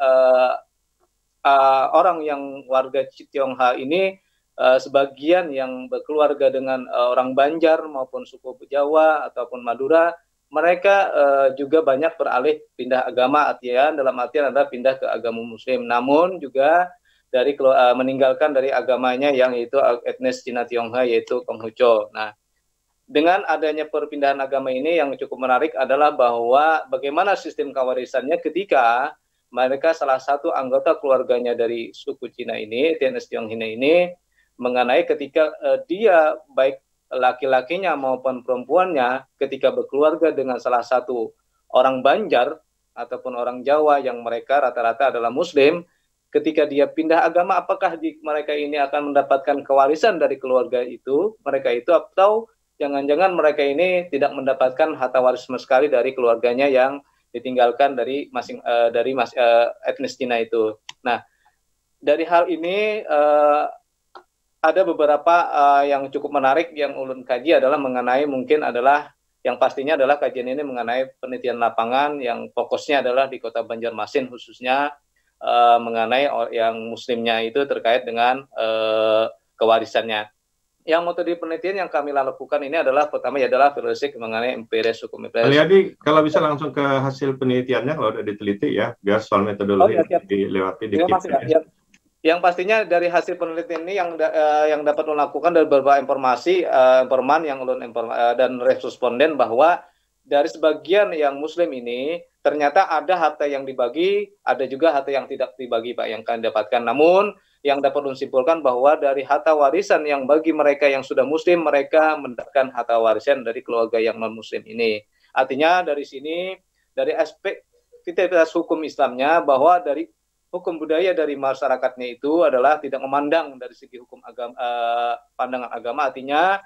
orang yang warga Tionghoa ini, sebagian yang berkeluarga dengan orang Banjar maupun suku Jawa ataupun Madura, mereka juga banyak beralih pindah agama, dalam artian adalah pindah ke agama Muslim, namun juga dari meninggalkan dari agamanya yang yaitu etnis Cina Tionghoa yaitu Konghucu. Nah, dengan adanya perpindahan agama ini yang cukup menarik adalah bahwa bagaimana sistem kewarisannya ketika mereka salah satu anggota keluarganya dari suku Cina ini, etnis Tionghoa ini, mengenai ketika dia baik laki-lakinya maupun perempuannya ketika berkeluarga dengan salah satu orang Banjar ataupun orang Jawa yang mereka rata-rata adalah Muslim, ketika dia pindah agama, apakah mereka ini akan mendapatkan kewarisan dari keluarga itu, mereka itu, atau jangan-jangan mereka ini tidak mendapatkan harta waris sama sekali dari keluarganya yang ditinggalkan dari etnis Cina itu. Nah, dari hal ini ada beberapa yang cukup menarik yang ulun kaji adalah mengenai mungkin adalah yang pastinya adalah kajian ini mengenai penelitian lapangan yang fokusnya adalah di Kota Banjarmasin khususnya mengenai yang muslimnya itu terkait dengan kewarisannya. Yang metode penelitian yang kami lakukan ini adalah pertama adalah forensik mengenai empiris hukum empiris. Jadi kalau bisa langsung ke hasil penelitiannya kalau udah diteliti ya, biar soal metodologi dilewati dikit. Yang pastinya dari hasil penelitian ini yang dapat melakukan dari beberapa informasi informan yang dan responden bahwa dari sebagian yang Muslim ini ternyata ada harta yang dibagi, ada juga harta yang tidak dibagi, Pak, yang kalian dapatkan. Namun yang dapat disimpulkan bahwa dari harta warisan yang bagi mereka yang sudah Muslim, mereka mendapatkan harta warisan dari keluarga yang non Muslim ini. Artinya dari sini dari aspek aktivitas hukum Islamnya bahwa dari hukum budaya dari masyarakatnya itu adalah tidak memandang dari segi hukum agama, pandangan agama, artinya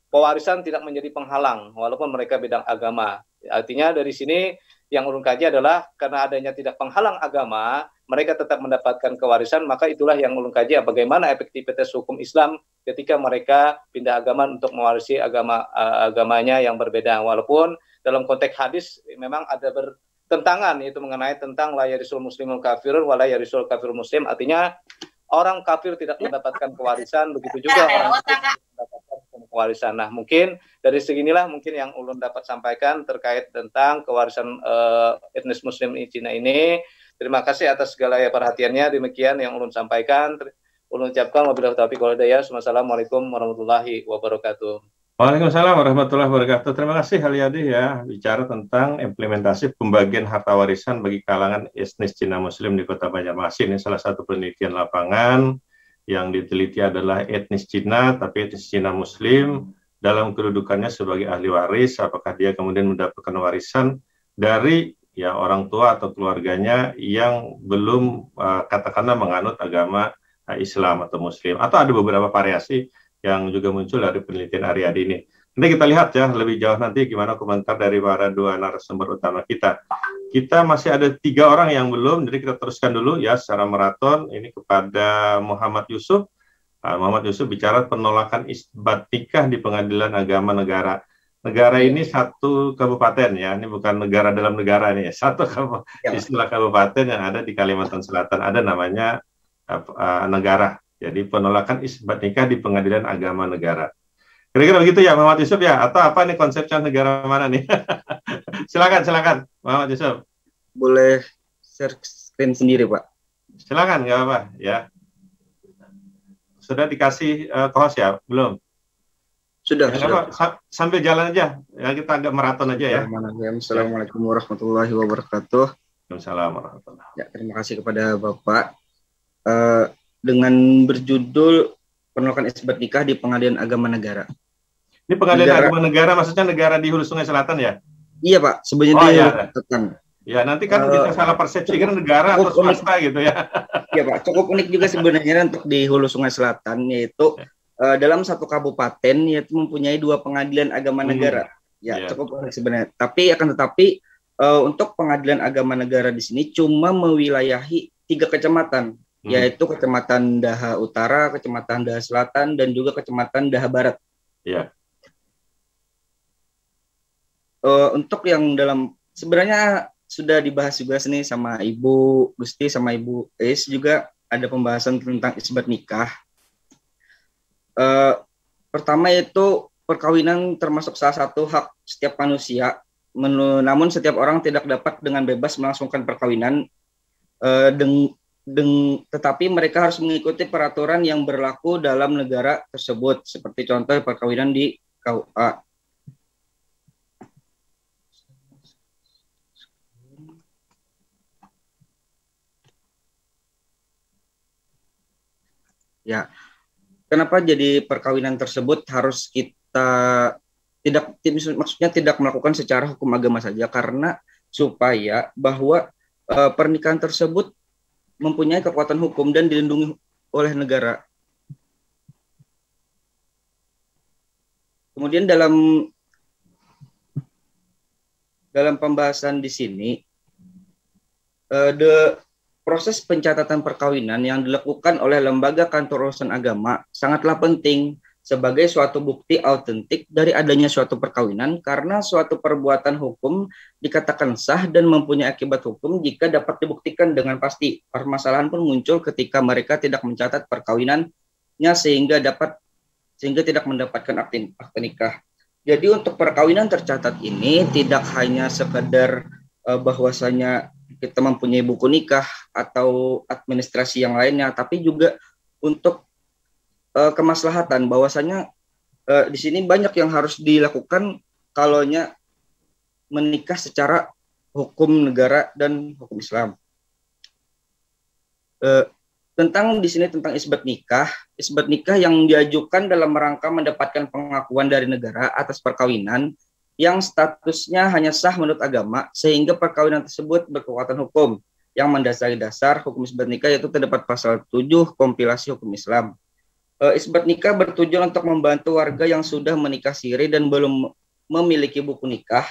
pewarisan tidak menjadi penghalang walaupun mereka beda agama. Artinya dari sini yang ulun kaji adalah karena adanya tidak penghalang agama, mereka tetap mendapatkan kewarisan, maka itulah yang ulun kaji bagaimana efektivitas hukum Islam ketika mereka pindah agama untuk mewarisi agamanya yang berbeda. Walaupun dalam konteks hadis memang ada tentangan, yaitu mengenai tentang la yarisul muslimul kafirun wa la yarisul kafirul muslim, artinya orang kafir tidak mendapatkan kewarisan, begitu juga orang muslim mendapatkan kewarisan. Nah, mungkin dari seginilah mungkin yang ulun dapat sampaikan terkait tentang kewarisan etnis muslim di Cina ini. Terima kasih atas segala perhatiannya. Demikian yang ulun sampaikan. Ulun ucapkan wabillahi taufiq wal hidayah. Wassalamualaikum warahmatullahi wabarakatuh. Waalaikumsalam warahmatullahi wabarakatuh. Terima kasih Haryadi ya, bicara tentang implementasi pembagian harta warisan bagi kalangan etnis Cina Muslim di Kota Banjarmasin. Ini salah satu penelitian lapangan yang diteliti adalah etnis Cina, tapi etnis Cina Muslim dalam kedudukannya sebagai ahli waris, apakah dia kemudian mendapatkan warisan dari ya orang tua atau keluarganya yang belum katakanlah menganut agama Islam atau Muslim, atau ada beberapa variasi yang juga muncul dari penelitian Haryadi ini. Nanti kita lihat ya lebih jauh nanti gimana komentar dari para dua narasumber utama kita. Kita masih ada 3 orang yang belum, jadi kita teruskan dulu ya secara maraton. Ini kepada Muhammad Yusuf. Muhammad Yusuf bicara penolakan isbat nikah di Pengadilan Agama Negara. Negara ini satu kabupaten ya, ini bukan negara dalam negara nih, satu istilah kabupaten yang ada di Kalimantan Selatan, ada namanya negara. Jadi penolakan isbat nikah di Pengadilan Agama Negara. Kira-kira begitu ya Muhammad Yusuf ya? Atau apa nih konsepnya negara mana nih? silakan Muhammad Yusuf. Boleh share screen sendiri Pak? Silakan, nggak apa ya. Sudah dikasih host ya? Belum? Sudah. Sambil jalan aja, ya kita agak maraton aja ya. Assalamualaikum warahmatullahi wabarakatuh. Waalaikumsalam warahmatullahi wabarakatuh. Ya, terima kasih kepada Bapak. Dengan berjudul penolakan isbat nikah di Pengadilan Agama Negara. Ini Pengadilan Agama Negara maksudnya negara di Hulu Sungai Selatan ya? Iya Pak, sebenarnya ya nanti kan kita salah persepsi kan negara atau swasta gitu ya. Iya Pak, cukup unik juga sebenarnya untuk di Hulu Sungai Selatan, yaitu dalam satu kabupaten yaitu mempunyai 2 pengadilan agama negara. Ya, cukup unik sebenarnya. Tetapi untuk Pengadilan Agama Negara di sini cuma mewilayahi 3 kecamatan. Yaitu Kecamatan Daha Utara, Kecamatan Daha Selatan, dan juga Kecamatan Daha Barat. Ya. Untuk yang dalam sebenarnya sudah dibahas juga nih sama Ibu Gusti sama Ibu Is juga ada pembahasan tentang isbat nikah. Pertama itu perkawinan termasuk salah satu hak setiap manusia. Namun setiap orang tidak dapat dengan bebas melangsungkan perkawinan tetapi mereka harus mengikuti peraturan yang berlaku dalam negara tersebut, seperti contoh perkawinan di KUA. Ya, kenapa jadi perkawinan tersebut harus kita maksudnya tidak melakukan secara hukum agama saja, karena supaya bahwa pernikahan tersebut mempunyai kekuatan hukum dan dilindungi oleh negara. Kemudian dalam pembahasan di sini, proses pencatatan perkawinan yang dilakukan oleh lembaga kantor urusan agama sangatlah penting sebagai suatu bukti autentik dari adanya suatu perkawinan, karena suatu perbuatan hukum dikatakan sah dan mempunyai akibat hukum jika dapat dibuktikan dengan pasti. Permasalahan pun muncul ketika mereka tidak mencatat perkawinannya sehingga tidak mendapatkan akte nikah. Jadi untuk perkawinan tercatat ini tidak hanya sekedar bahwasanya kita mempunyai buku nikah atau administrasi yang lainnya, tapi juga untuk kemaslahatan, bahwasanya di sini banyak yang harus dilakukan kalaunya menikah secara hukum negara dan hukum Islam. Tentang di sini tentang isbat nikah yang diajukan dalam rangka mendapatkan pengakuan dari negara atas perkawinan yang statusnya hanya sah menurut agama, sehingga perkawinan tersebut berkekuatan hukum yang mendasari dasar hukum isbat nikah, yaitu terdapat pasal 7 kompilasi hukum Islam. Isbat nikah bertujuan untuk membantu warga yang sudah menikah siri dan belum memiliki buku nikah.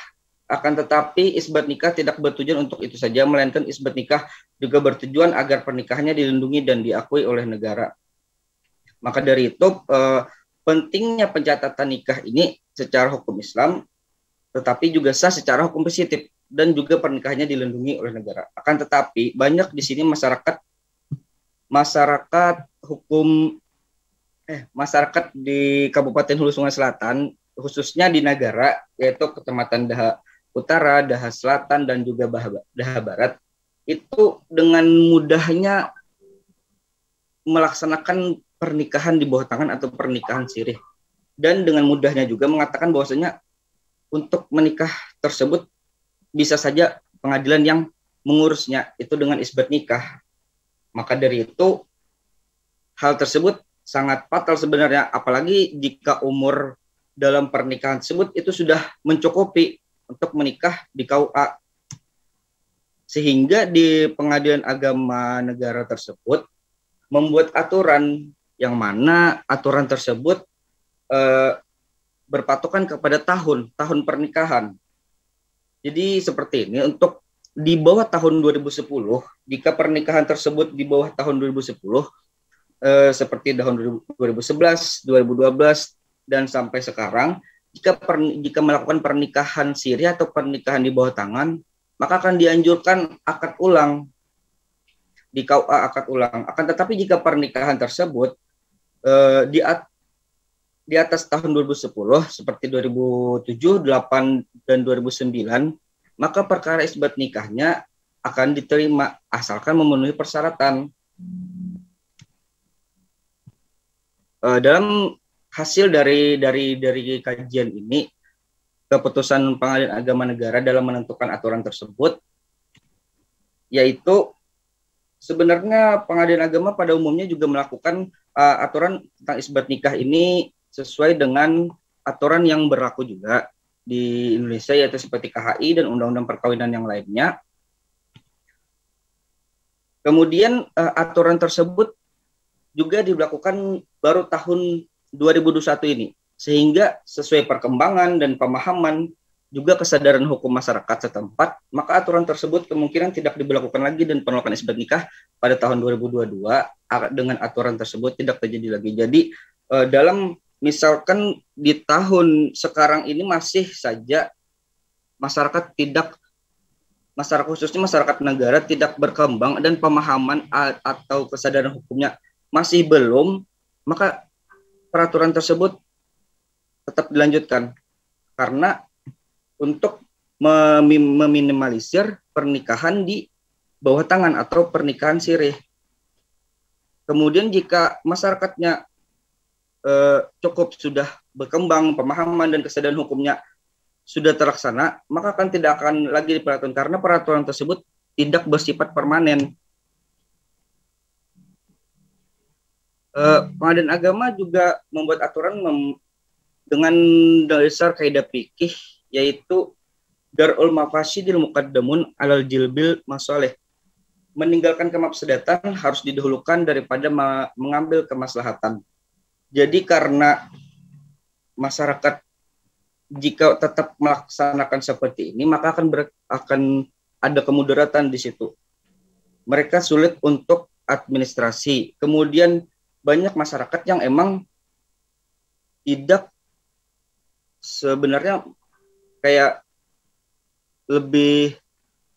Akan tetapi isbat nikah tidak bertujuan untuk itu saja, melainkan isbat nikah juga bertujuan agar pernikahannya dilindungi dan diakui oleh negara. Maka dari itu pentingnya pencatatan nikah ini secara hukum Islam, tetapi juga sah secara hukum positif dan juga pernikahannya dilindungi oleh negara. Akan tetapi banyak di sini masyarakat di Kabupaten Hulu Sungai Selatan, khususnya di Nagara, yaitu Kecamatan Daha Utara, Daha Selatan, dan juga Daha Barat, itu dengan mudahnya melaksanakan pernikahan di bawah tangan atau pernikahan sirih. Dan dengan mudahnya juga mengatakan bahwasanya untuk menikah tersebut bisa saja pengadilan yang mengurusnya, itu dengan isbat nikah. Maka dari itu, hal tersebut sangat fatal sebenarnya, apalagi jika umur dalam pernikahan tersebut itu sudah mencukupi untuk menikah di KUA. Sehingga di Pengadilan Agama Negara tersebut membuat aturan yang mana aturan tersebut berpatokan kepada tahun pernikahan. Jadi seperti ini, untuk di bawah tahun 2010, jika pernikahan tersebut di bawah tahun 2010, seperti tahun 2011, 2012, dan sampai sekarang, jika melakukan pernikahan siri atau pernikahan di bawah tangan, maka akan dianjurkan akad ulang di KUA, akad ulang. Akan tetapi jika pernikahan tersebut di atas tahun 2010, seperti 2007, 2008, dan 2009, maka perkara isbat nikahnya akan diterima asalkan memenuhi persyaratan. Dalam hasil dari kajian ini, keputusan Pengadilan Agama Negara dalam menentukan aturan tersebut, yaitu sebenarnya Pengadilan Agama pada umumnya juga melakukan aturan tentang isbat nikah ini sesuai dengan aturan yang berlaku juga di Indonesia, yaitu seperti KHI dan Undang-Undang Perkawinan yang lainnya. Kemudian aturan tersebut juga dilakukan baru tahun 2021 ini, sehingga sesuai perkembangan dan pemahaman juga kesadaran hukum masyarakat setempat, maka aturan tersebut kemungkinan tidak diberlakukan lagi dan penolakan isbat nikah pada tahun 2022 dengan aturan tersebut tidak terjadi lagi. Jadi dalam misalkan di tahun sekarang ini masih saja masyarakat khususnya masyarakat negara tidak berkembang dan pemahaman atau kesadaran hukumnya masih belum, maka peraturan tersebut tetap dilanjutkan karena untuk meminimalisir pernikahan di bawah tangan atau pernikahan sirih. Kemudian jika masyarakatnya cukup sudah berkembang, pemahaman dan kesadaran hukumnya sudah terlaksana, maka tidak akan lagi diperlakukan karena peraturan tersebut tidak bersifat permanen. Pengadilan agama juga membuat aturan dengan dasar kaidah fikih, yaitu darul mafasidil muqaddamun alal jilbil masalih. Meninggalkan kemafsadatan harus didahulukan daripada mengambil kemaslahatan. Jadi karena masyarakat jika tetap melaksanakan seperti ini, maka akan ada kemudaratan di situ. Mereka sulit untuk administrasi. Kemudian banyak masyarakat yang emang tidak, sebenarnya kayak lebih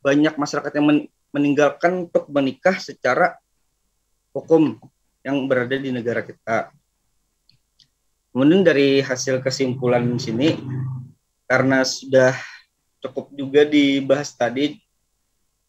banyak masyarakat yang meninggalkan untuk menikah secara hukum yang berada di negara kita. Kemudian dari hasil kesimpulan sini, karena sudah cukup juga dibahas tadi,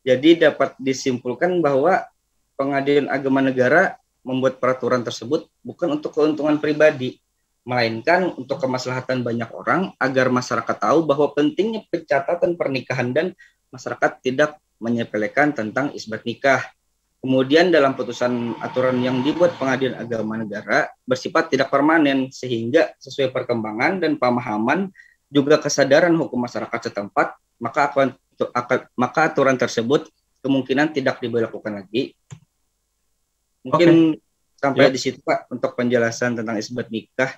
jadi dapat disimpulkan bahwa Pengadilan Agama Negara membuat peraturan tersebut bukan untuk keuntungan pribadi, melainkan untuk kemaslahatan banyak orang agar masyarakat tahu bahwa pentingnya pencatatan pernikahan dan masyarakat tidak menyepelekan tentang isbat nikah. Kemudian dalam putusan aturan yang dibuat Pengadilan Agama Negara bersifat tidak permanen, sehingga sesuai perkembangan dan pemahaman juga kesadaran hukum masyarakat setempat, maka aturan tersebut kemungkinan tidak diberlakukan lagi. Mungkin sampai di situ Pak untuk penjelasan tentang isbat nikah,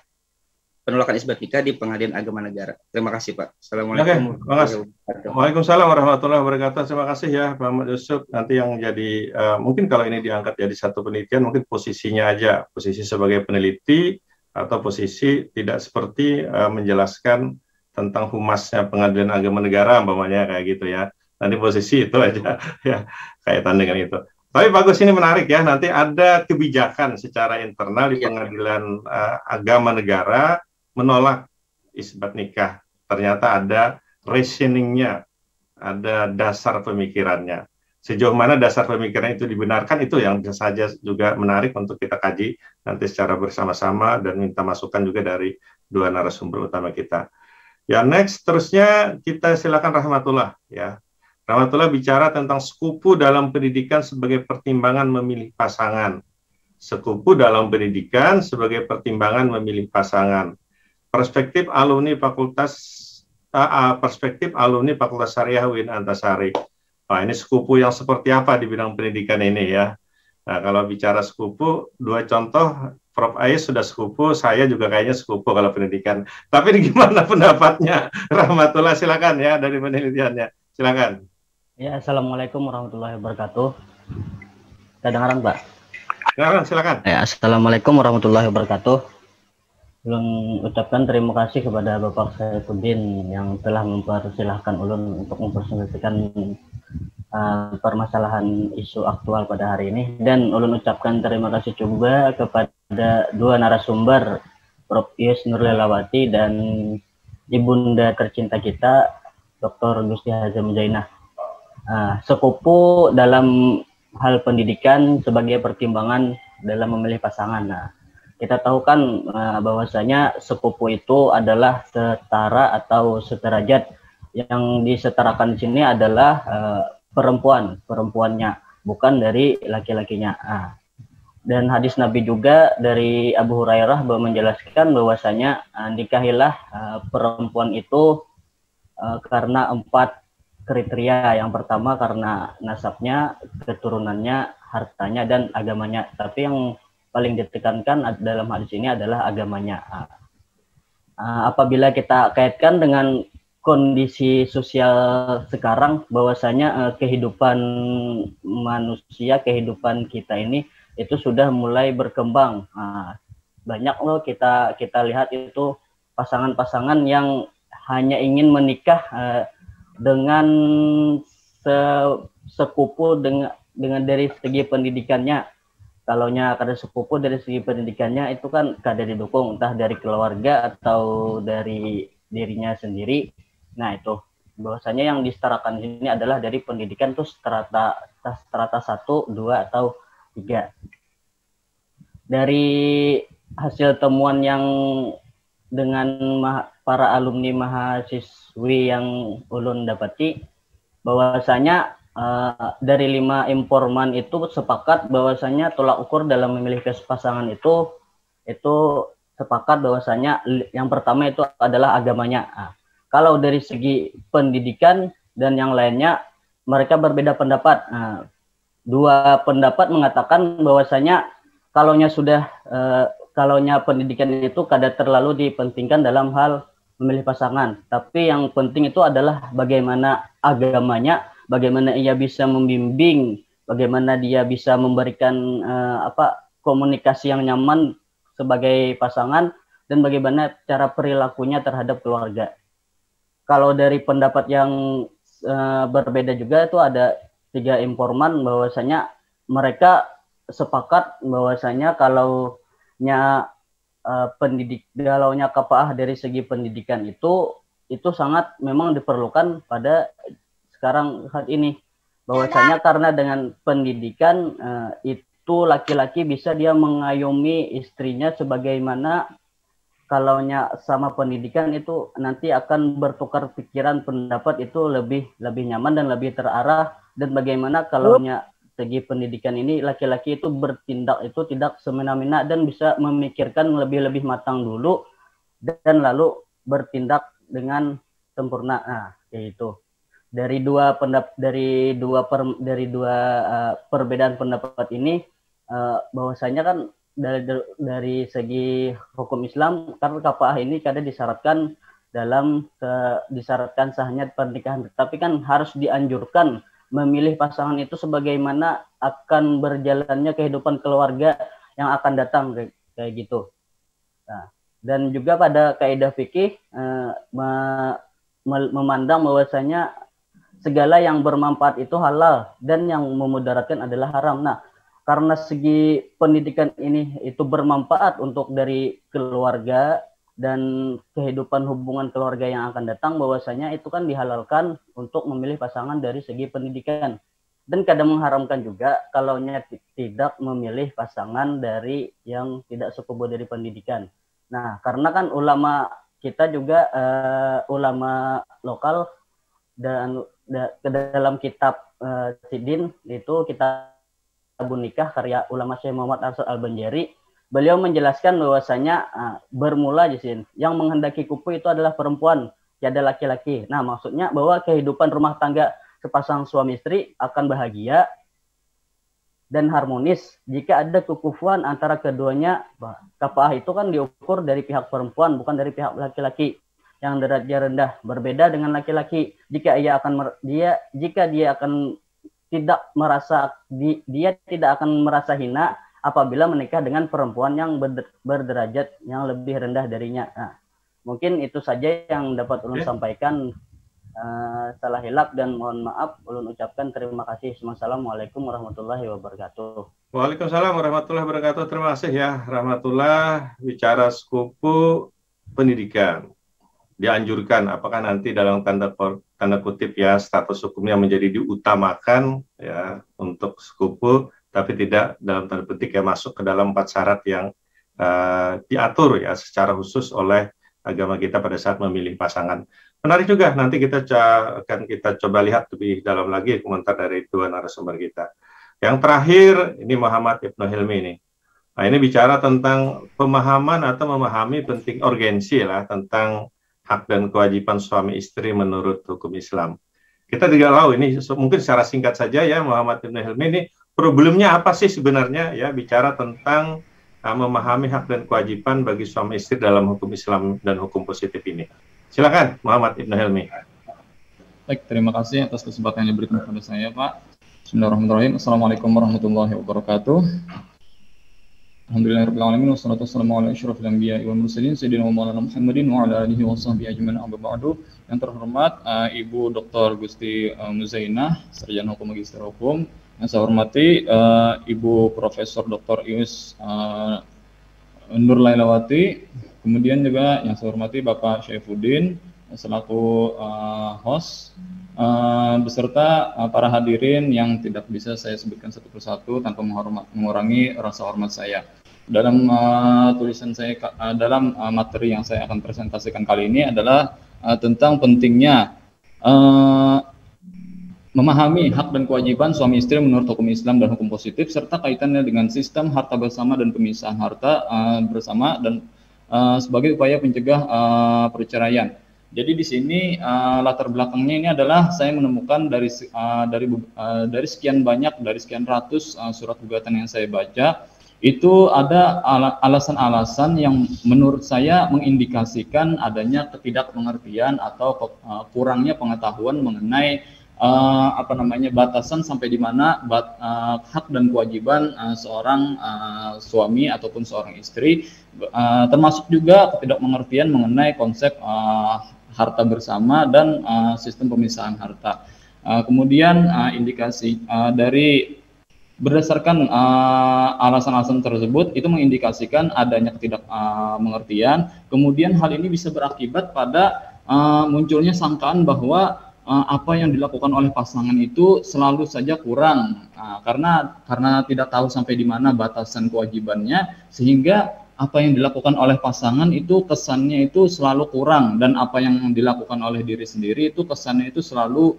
penolakan isbat nikah di Pengadilan Agama Negara. Terima kasih Pak. Assalamualaikum. Waalaikumsalam warahmatullahi wabarakatuh. Terima kasih ya Pak Muhammad Yusuf. Nanti yang jadi mungkin kalau ini diangkat jadi satu penelitian, mungkin posisinya aja, posisi sebagai peneliti atau posisi tidak seperti menjelaskan tentang humasnya Pengadilan Agama Negara, umpamanya kayak gitu ya. Nanti posisi itu aja ya kaitan dengan itu. Tapi bagus, ini menarik ya. Nanti ada kebijakan secara internal di Pengadilan Agama Negara menolak isbat nikah. Ternyata ada reasoningnya, ada dasar pemikirannya. Sejauh mana dasar pemikiran itu dibenarkan, itu yang saja juga menarik untuk kita kaji nanti secara bersama-sama dan minta masukan juga dari dua narasumber utama kita. Ya, next terusnya kita silakan Rahmatullah ya. Rahmatullah bicara tentang sekupu dalam pendidikan sebagai pertimbangan memilih pasangan. Sekupu dalam pendidikan sebagai pertimbangan memilih pasangan. Perspektif alumni Fakultas Syariah UIN Antasari. Nah, ini sekupu yang seperti apa di bidang pendidikan ini ya. Nah, kalau bicara sekupu, dua contoh, Prof. Ais sudah sekupu, saya juga kayaknya sekupu kalau pendidikan. Tapi gimana pendapatnya? Rahmatullah, silakan ya dari penelitiannya. Silakan. Ya, Assalamualaikum warahmatullahi wabarakatuh. Kedengaran, Pak? Silakan. Ya, Assalamualaikum warahmatullahi wabarakatuh. Ulun ucapkan terima kasih kepada Bapak Saifuddin yang telah mempersilahkan ulun untuk mempresentasikan permasalahan isu aktual pada hari ini. Dan ulun ucapkan terima kasih juga kepada dua narasumber, Prof. Iis Nurlilawati dan Ibunda tercinta kita, Dr. Gusti Hazam Zainah. Sekupu dalam hal pendidikan sebagai pertimbangan dalam memilih pasangan. Nah, kita tahu kan bahwasanya sekupu itu adalah setara atau sederajat. Yang disetarakan di sini adalah perempuannya, bukan dari laki-lakinya. Dan hadis Nabi juga dari Abu Hurairah menjelaskan bahwasanya nikahilah perempuan itu karena 4 kriteria. Yang pertama karena nasabnya, keturunannya, hartanya, dan agamanya. Tapi yang paling ditekankan dalam hadis ini adalah agamanya. Apabila kita kaitkan dengan kondisi sosial sekarang, bahwasanya kehidupan manusia, kehidupan kita ini itu sudah mulai berkembang. Banyak loh kita lihat itu pasangan-pasangan yang hanya ingin menikah dengan sekupu dengan dari segi pendidikannya. Kalaunya kada sepupu dari segi pendidikannya itu kan kada didukung, entah dari keluarga atau dari dirinya sendiri. Nah, itu bahwasanya yang disetarakan di sini adalah dari pendidikan tuh strata 1, 2 atau 3. Dari hasil temuan yang dengan para alumni mahasiswi yang ulun dapati, bahwasanya dari 5 informan itu sepakat bahwasanya tolak ukur dalam memilih pasangan itu sepakat bahwasanya yang pertama itu adalah agamanya. Kalau dari segi pendidikan dan yang lainnya mereka berbeda pendapat. 2 pendapat mengatakan bahwasanya kalaunya pendidikan itu kadang terlalu dipentingkan dalam hal memilih pasangan. Tapi yang penting itu adalah bagaimana agamanya, bagaimana ia bisa membimbing, bagaimana dia bisa memberikan komunikasi yang nyaman sebagai pasangan, dan bagaimana cara perilakunya terhadap keluarga. Kalau dari pendapat yang berbeda juga itu ada 3 informan bahwasanya mereka sepakat bahwasanya kalaunya KPAH dari segi pendidikan itu sangat memang diperlukan pada sekarang saat ini, bahwasanya karena dengan pendidikan itu laki-laki bisa dia mengayomi istrinya, sebagaimana kalaunya sama pendidikan itu nanti akan bertukar pikiran, pendapat itu lebih nyaman dan lebih terarah. Dan bagaimana kalaunya segi pendidikan ini laki-laki itu bertindak itu tidak semena-mena dan bisa memikirkan lebih matang dulu dan lalu bertindak dengan sempurna. Kayak itu. Dari dua perbedaan pendapat ini, bahwasanya kan dari segi hukum Islam, karena KPAH ini kadang disyaratkan sahnya pernikahan, tapi kan harus dianjurkan memilih pasangan itu sebagaimana akan berjalannya kehidupan keluarga yang akan datang, kayak gitu. Dan juga pada kaidah fikih memandang bahwasanya segala yang bermanfaat itu halal dan yang memudaratkan adalah haram. Karena segi pendidikan ini itu bermanfaat untuk dari keluarga dan kehidupan hubungan keluarga yang akan datang, bahwasanya itu kan dihalalkan untuk memilih pasangan dari segi pendidikan. Dan kadang mengharamkan juga kalaunya tidak memilih pasangan dari yang tidak sekubu dari pendidikan. Karena kan ulama kita juga ulama lokal, dan dalam kitab Sidin itu Kitabun Nikah karya ulama Syekh Muhammad Arsyad Al-Banjari, beliau menjelaskan bahwasanya bermula di sini yang menghendaki kupu itu adalah perempuan, tiada laki-laki. Maksudnya bahwa kehidupan rumah tangga sepasang suami istri akan bahagia dan harmonis jika ada kekufuan antara keduanya. KPAH itu kan diukur dari pihak perempuan, bukan dari pihak laki-laki yang derajat rendah, berbeda dengan laki-laki. Jika dia tidak akan merasa hina apabila menikah dengan perempuan yang berderajat yang lebih rendah darinya. Mungkin itu saja yang dapat ulun sampaikan. Salah hilap dan mohon maaf, ulun ucapkan terima kasih. Assalamualaikum warahmatullahi wabarakatuh. Waalaikumsalam warahmatullahi wabarakatuh. Terima kasih ya Rahmatullah. Bicara sekupu pendidikan, dianjurkan apakah nanti dalam tanda kutip ya status hukumnya menjadi diutamakan ya untuk sekupu, tapi tidak dalam tanda petik ya masuk ke dalam 4 syarat yang diatur ya secara khusus oleh agama kita pada saat memilih pasangan. Menarik juga, nanti akan kita coba lihat lebih dalam lagi komentar dari 2 narasumber kita. Yang terakhir, ini Muhammad Ibnu Hilmi ini. Ini bicara tentang pemahaman atau memahami penting urgensi lah tentang hak dan kewajiban suami istri menurut hukum Islam. Kita juga tahu ini mungkin secara singkat saja ya Muhammad Ibnu Hilmi ini, problemnya apa sih sebenarnya ya bicara tentang memahami hak dan kewajiban bagi suami istri dalam hukum Islam dan hukum positif ini. Silakan Muhammad Ibnu Hilmi. Baik, terima kasih atas kesempatan yang diberikan kepada saya, Pak. Bismillahirrahmanirrahim. Assalamualaikum warahmatullahi wabarakatuh. Alhamdulillahirabbil alamin wassalatu wassalamu ala asyrofil anbiya'i wal mursalin sayyidina Maulana Muhammadin wa ala alihi washabbihi ajmain amma ba'du. Yang terhormat Ibu Dr. Gusti Muzainah, Sarjana Hukum Magister Hukum. Yang saya hormati Ibu Profesor Dr. Ius Nur Lailawati. Kemudian juga yang saya hormati Bapak Syaifuddin selaku host, beserta para hadirin yang tidak bisa saya sebutkan satu persatu tanpa mengurangi rasa hormat saya. Dalam tulisan saya, dalam materi yang saya akan presentasikan kali ini adalah tentang pentingnya memahami hak dan kewajiban suami istri menurut hukum Islam dan hukum positif, serta kaitannya dengan sistem harta bersama dan pemisahan harta bersama, dan sebagai upaya pencegah perceraian. Jadi di sini latar belakangnya ini adalah saya menemukan dari sekian banyak, dari sekian ratus surat gugatan yang saya baca, itu ada alasan-alasan yang menurut saya mengindikasikan adanya ketidakpengertian atau kurangnya pengetahuan mengenai batasan sampai di mana hak dan kewajiban seorang suami ataupun seorang istri, termasuk juga ketidakpengertian mengenai konsep harta bersama dan sistem pemisahan harta. Kemudian indikasi dari berdasarkan alasan-alasan tersebut itu mengindikasikan adanya ketidakmengertian. Kemudian hal ini bisa berakibat pada munculnya sangkaan bahwa apa yang dilakukan oleh pasangan itu selalu saja kurang, karena tidak tahu sampai di mana batasan kewajibannya, sehingga apa yang dilakukan oleh pasangan itu kesannya itu selalu kurang, dan apa yang dilakukan oleh diri sendiri itu kesannya itu selalu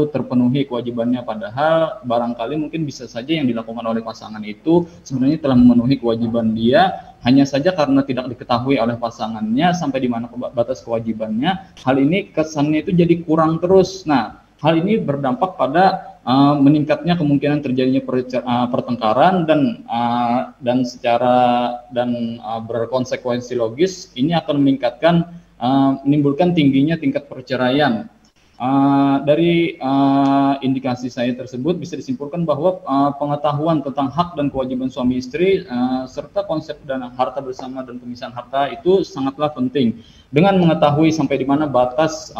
terpenuhi kewajibannya, padahal barangkali mungkin bisa saja yang dilakukan oleh pasangan itu sebenarnya telah memenuhi kewajiban dia, hanya saja karena tidak diketahui oleh pasangannya sampai di mana batas kewajibannya, hal ini kesannya itu jadi kurang terus. Nah, hal ini berdampak pada meningkatnya kemungkinan terjadinya pertengkaran dan berkonsekuensi logis. Ini akan menimbulkan tingginya tingkat perceraian. Dari indikasi saya tersebut bisa disimpulkan bahwa pengetahuan tentang hak dan kewajiban suami istri serta konsep dan harta bersama dan pemisahan harta itu sangatlah penting. Dengan mengetahui sampai di mana batas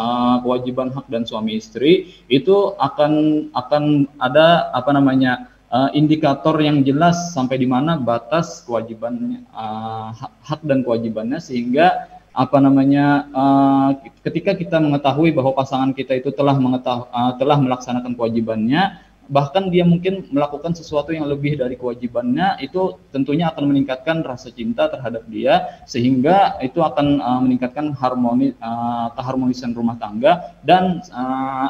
kewajiban hak dan suami istri, itu akan ada indikator yang jelas sampai di mana batas kewajiban hak dan kewajibannya, sehingga ketika kita mengetahui bahwa pasangan kita itu telah melaksanakan kewajibannya, bahkan dia mungkin melakukan sesuatu yang lebih dari kewajibannya, itu tentunya akan meningkatkan rasa cinta terhadap dia, sehingga itu akan meningkatkan keharmonisan rumah tangga dan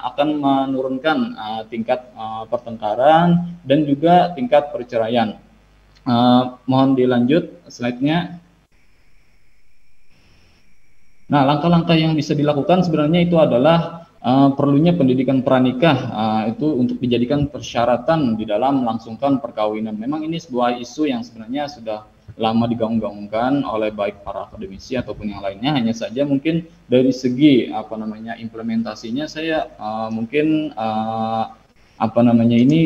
akan menurunkan tingkat pertengkaran dan juga tingkat perceraian. Mohon dilanjut slide-nya. Nah, langkah-langkah yang bisa dilakukan sebenarnya itu adalah perlunya pendidikan pranikah, itu untuk dijadikan persyaratan di dalam melangsungkan perkawinan. Memang ini sebuah isu yang sebenarnya sudah lama digaung-gaungkan oleh baik para akademisi ataupun yang lainnya, hanya saja mungkin dari segi implementasinya saya ini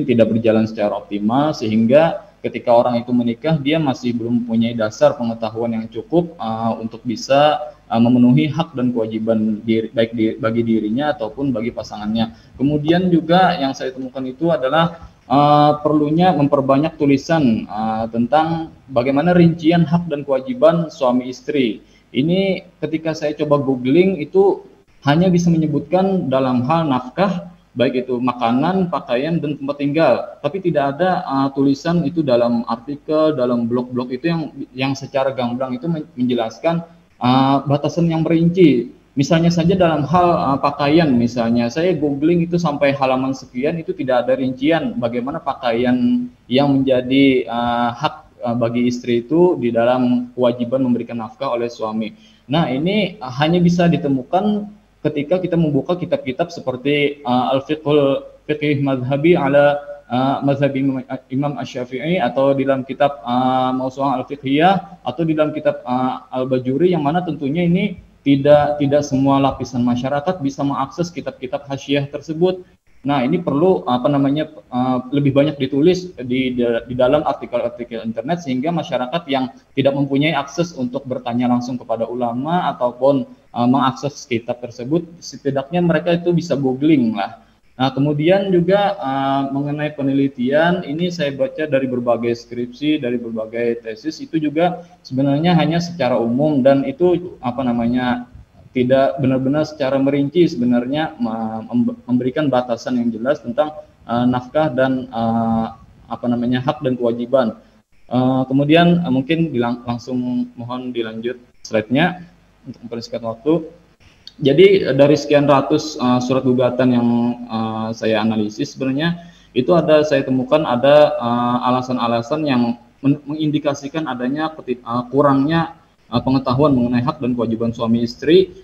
tidak berjalan secara optimal, sehingga ketika orang itu menikah, dia masih belum mempunyai dasar pengetahuan yang cukup untuk bisa memenuhi hak dan kewajiban bagi dirinya ataupun bagi pasangannya. Kemudian juga yang saya temukan itu adalah perlunya memperbanyak tulisan tentang bagaimana rincian hak dan kewajiban suami istri. Ini ketika saya coba googling itu hanya bisa menyebutkan dalam hal nafkah, baik itu makanan, pakaian, dan tempat tinggal, tapi tidak ada tulisan itu dalam artikel, dalam blog-blog itu yang secara gamblang itu menjelaskan batasan yang merinci. Misalnya saja dalam hal pakaian, misalnya saya googling itu sampai halaman sekian itu tidak ada rincian bagaimana pakaian yang menjadi hak bagi istri itu di dalam kewajiban memberikan nafkah oleh suami. Nah, ini hanya bisa ditemukan ketika kita membuka kitab-kitab seperti Al-Fiqh Madhabi ala Mazhabi Imam Asy-Syafi'i, atau di dalam kitab Mawsu'ah Al-Fiqhiyah, atau di dalam kitab Al-Bajuri, yang mana tentunya ini tidak semua lapisan masyarakat bisa mengakses kitab-kitab hasyiah tersebut. Nah, ini perlu lebih banyak ditulis di dalam artikel-artikel internet, sehingga masyarakat yang tidak mempunyai akses untuk bertanya langsung kepada ulama ataupun mengakses kitab tersebut, setidaknya mereka itu bisa googling lah. Nah, kemudian juga mengenai penelitian, ini saya baca dari berbagai skripsi, dari berbagai tesis, itu juga sebenarnya hanya secara umum, dan itu tidak benar-benar secara merinci sebenarnya memberikan batasan yang jelas tentang nafkah dan hak dan kewajiban. Kemudian mungkin langsung mohon dilanjut slide-nya untuk mempersingkat waktu. Jadi dari sekian ratus surat gugatan yang saya analisis sebenarnya itu saya temukan ada alasan-alasan yang mengindikasikan adanya kurangnya pengetahuan mengenai hak dan kewajiban suami istri,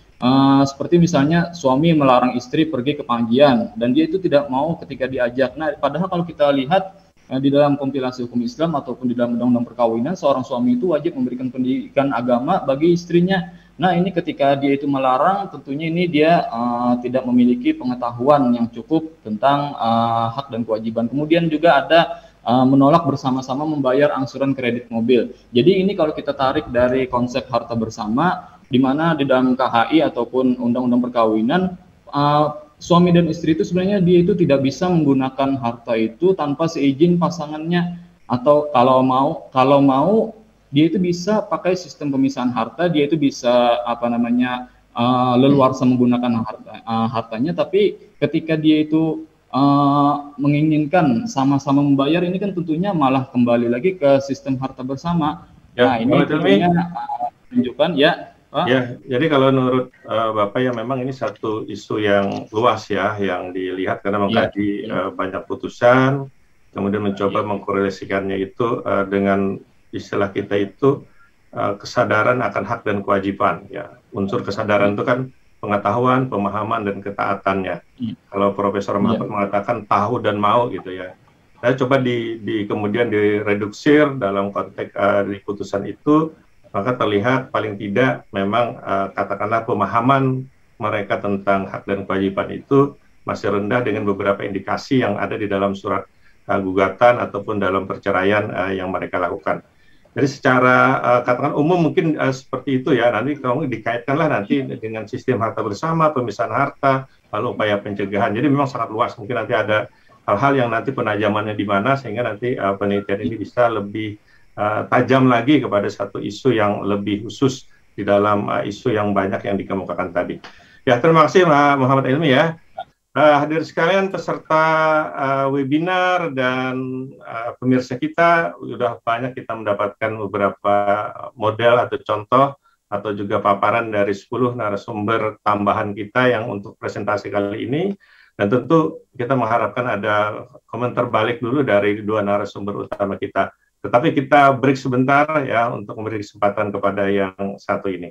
seperti misalnya suami melarang istri pergi ke panggian dan dia itu tidak mau ketika diajak. Nah, padahal kalau kita lihat di dalam kompilasi hukum Islam ataupun di dalam undang-undang perkawinan, seorang suami itu wajib memberikan pendidikan agama bagi istrinya. Nah, ini ketika dia itu melarang, tentunya ini dia tidak memiliki pengetahuan yang cukup tentang hak dan kewajiban. Kemudian juga ada menolak bersama-sama membayar angsuran kredit mobil. Jadi ini kalau kita tarik dari konsep harta bersama, di mana di dalam KHI ataupun undang-undang perkawinan, suami dan istri itu sebenarnya dia itu tidak bisa menggunakan harta itu tanpa seizin pasangannya, atau kalau mau dia itu bisa pakai sistem pemisahan harta, dia itu bisa leluasa menggunakan hartanya, tapi ketika dia itu menginginkan sama-sama membayar, ini kan tentunya malah kembali lagi ke sistem harta bersama. Ya, nah ini tentunya menunjukkan ya. Ya, jadi kalau menurut Bapak ya memang ini satu isu yang luas ya, yang dilihat karena mengkaji banyak putusan, kemudian mencoba mengkorelasikannya itu dengan istilah kita itu kesadaran akan hak dan kewajiban. Ya, unsur kesadaran itu kan pengetahuan, pemahaman dan ketaatannya. Kalau Profesor Mahfud mengatakan tahu dan mau gitu ya. Saya coba kemudian direduksir dalam konteks di putusan itu, maka terlihat paling tidak memang katakanlah pemahaman mereka tentang hak dan kewajiban itu masih rendah dengan beberapa indikasi yang ada di dalam surat gugatan ataupun dalam perceraian yang mereka lakukan. Jadi secara katakan umum mungkin seperti itu ya, nanti kalau dikaitkanlah nanti dengan sistem harta bersama, pemisahan harta, lalu upaya pencegahan. Jadi memang sangat luas, mungkin nanti ada hal-hal yang nanti penajamannya di mana sehingga nanti penelitian ini bisa lebih tajam lagi kepada satu isu yang lebih khusus di dalam isu yang banyak yang dikemukakan tadi. Ya, terima kasih Muhammad Ilmi ya. Hadir sekalian peserta webinar dan pemirsa kita, sudah banyak kita mendapatkan beberapa model atau contoh atau juga paparan dari 10 narasumber tambahan kita yang untuk presentasi kali ini, dan tentu kita mengharapkan ada komentar balik dulu dari dua narasumber utama kita. Tetapi kita break sebentar ya untuk memberi kesempatan kepada yang satu ini.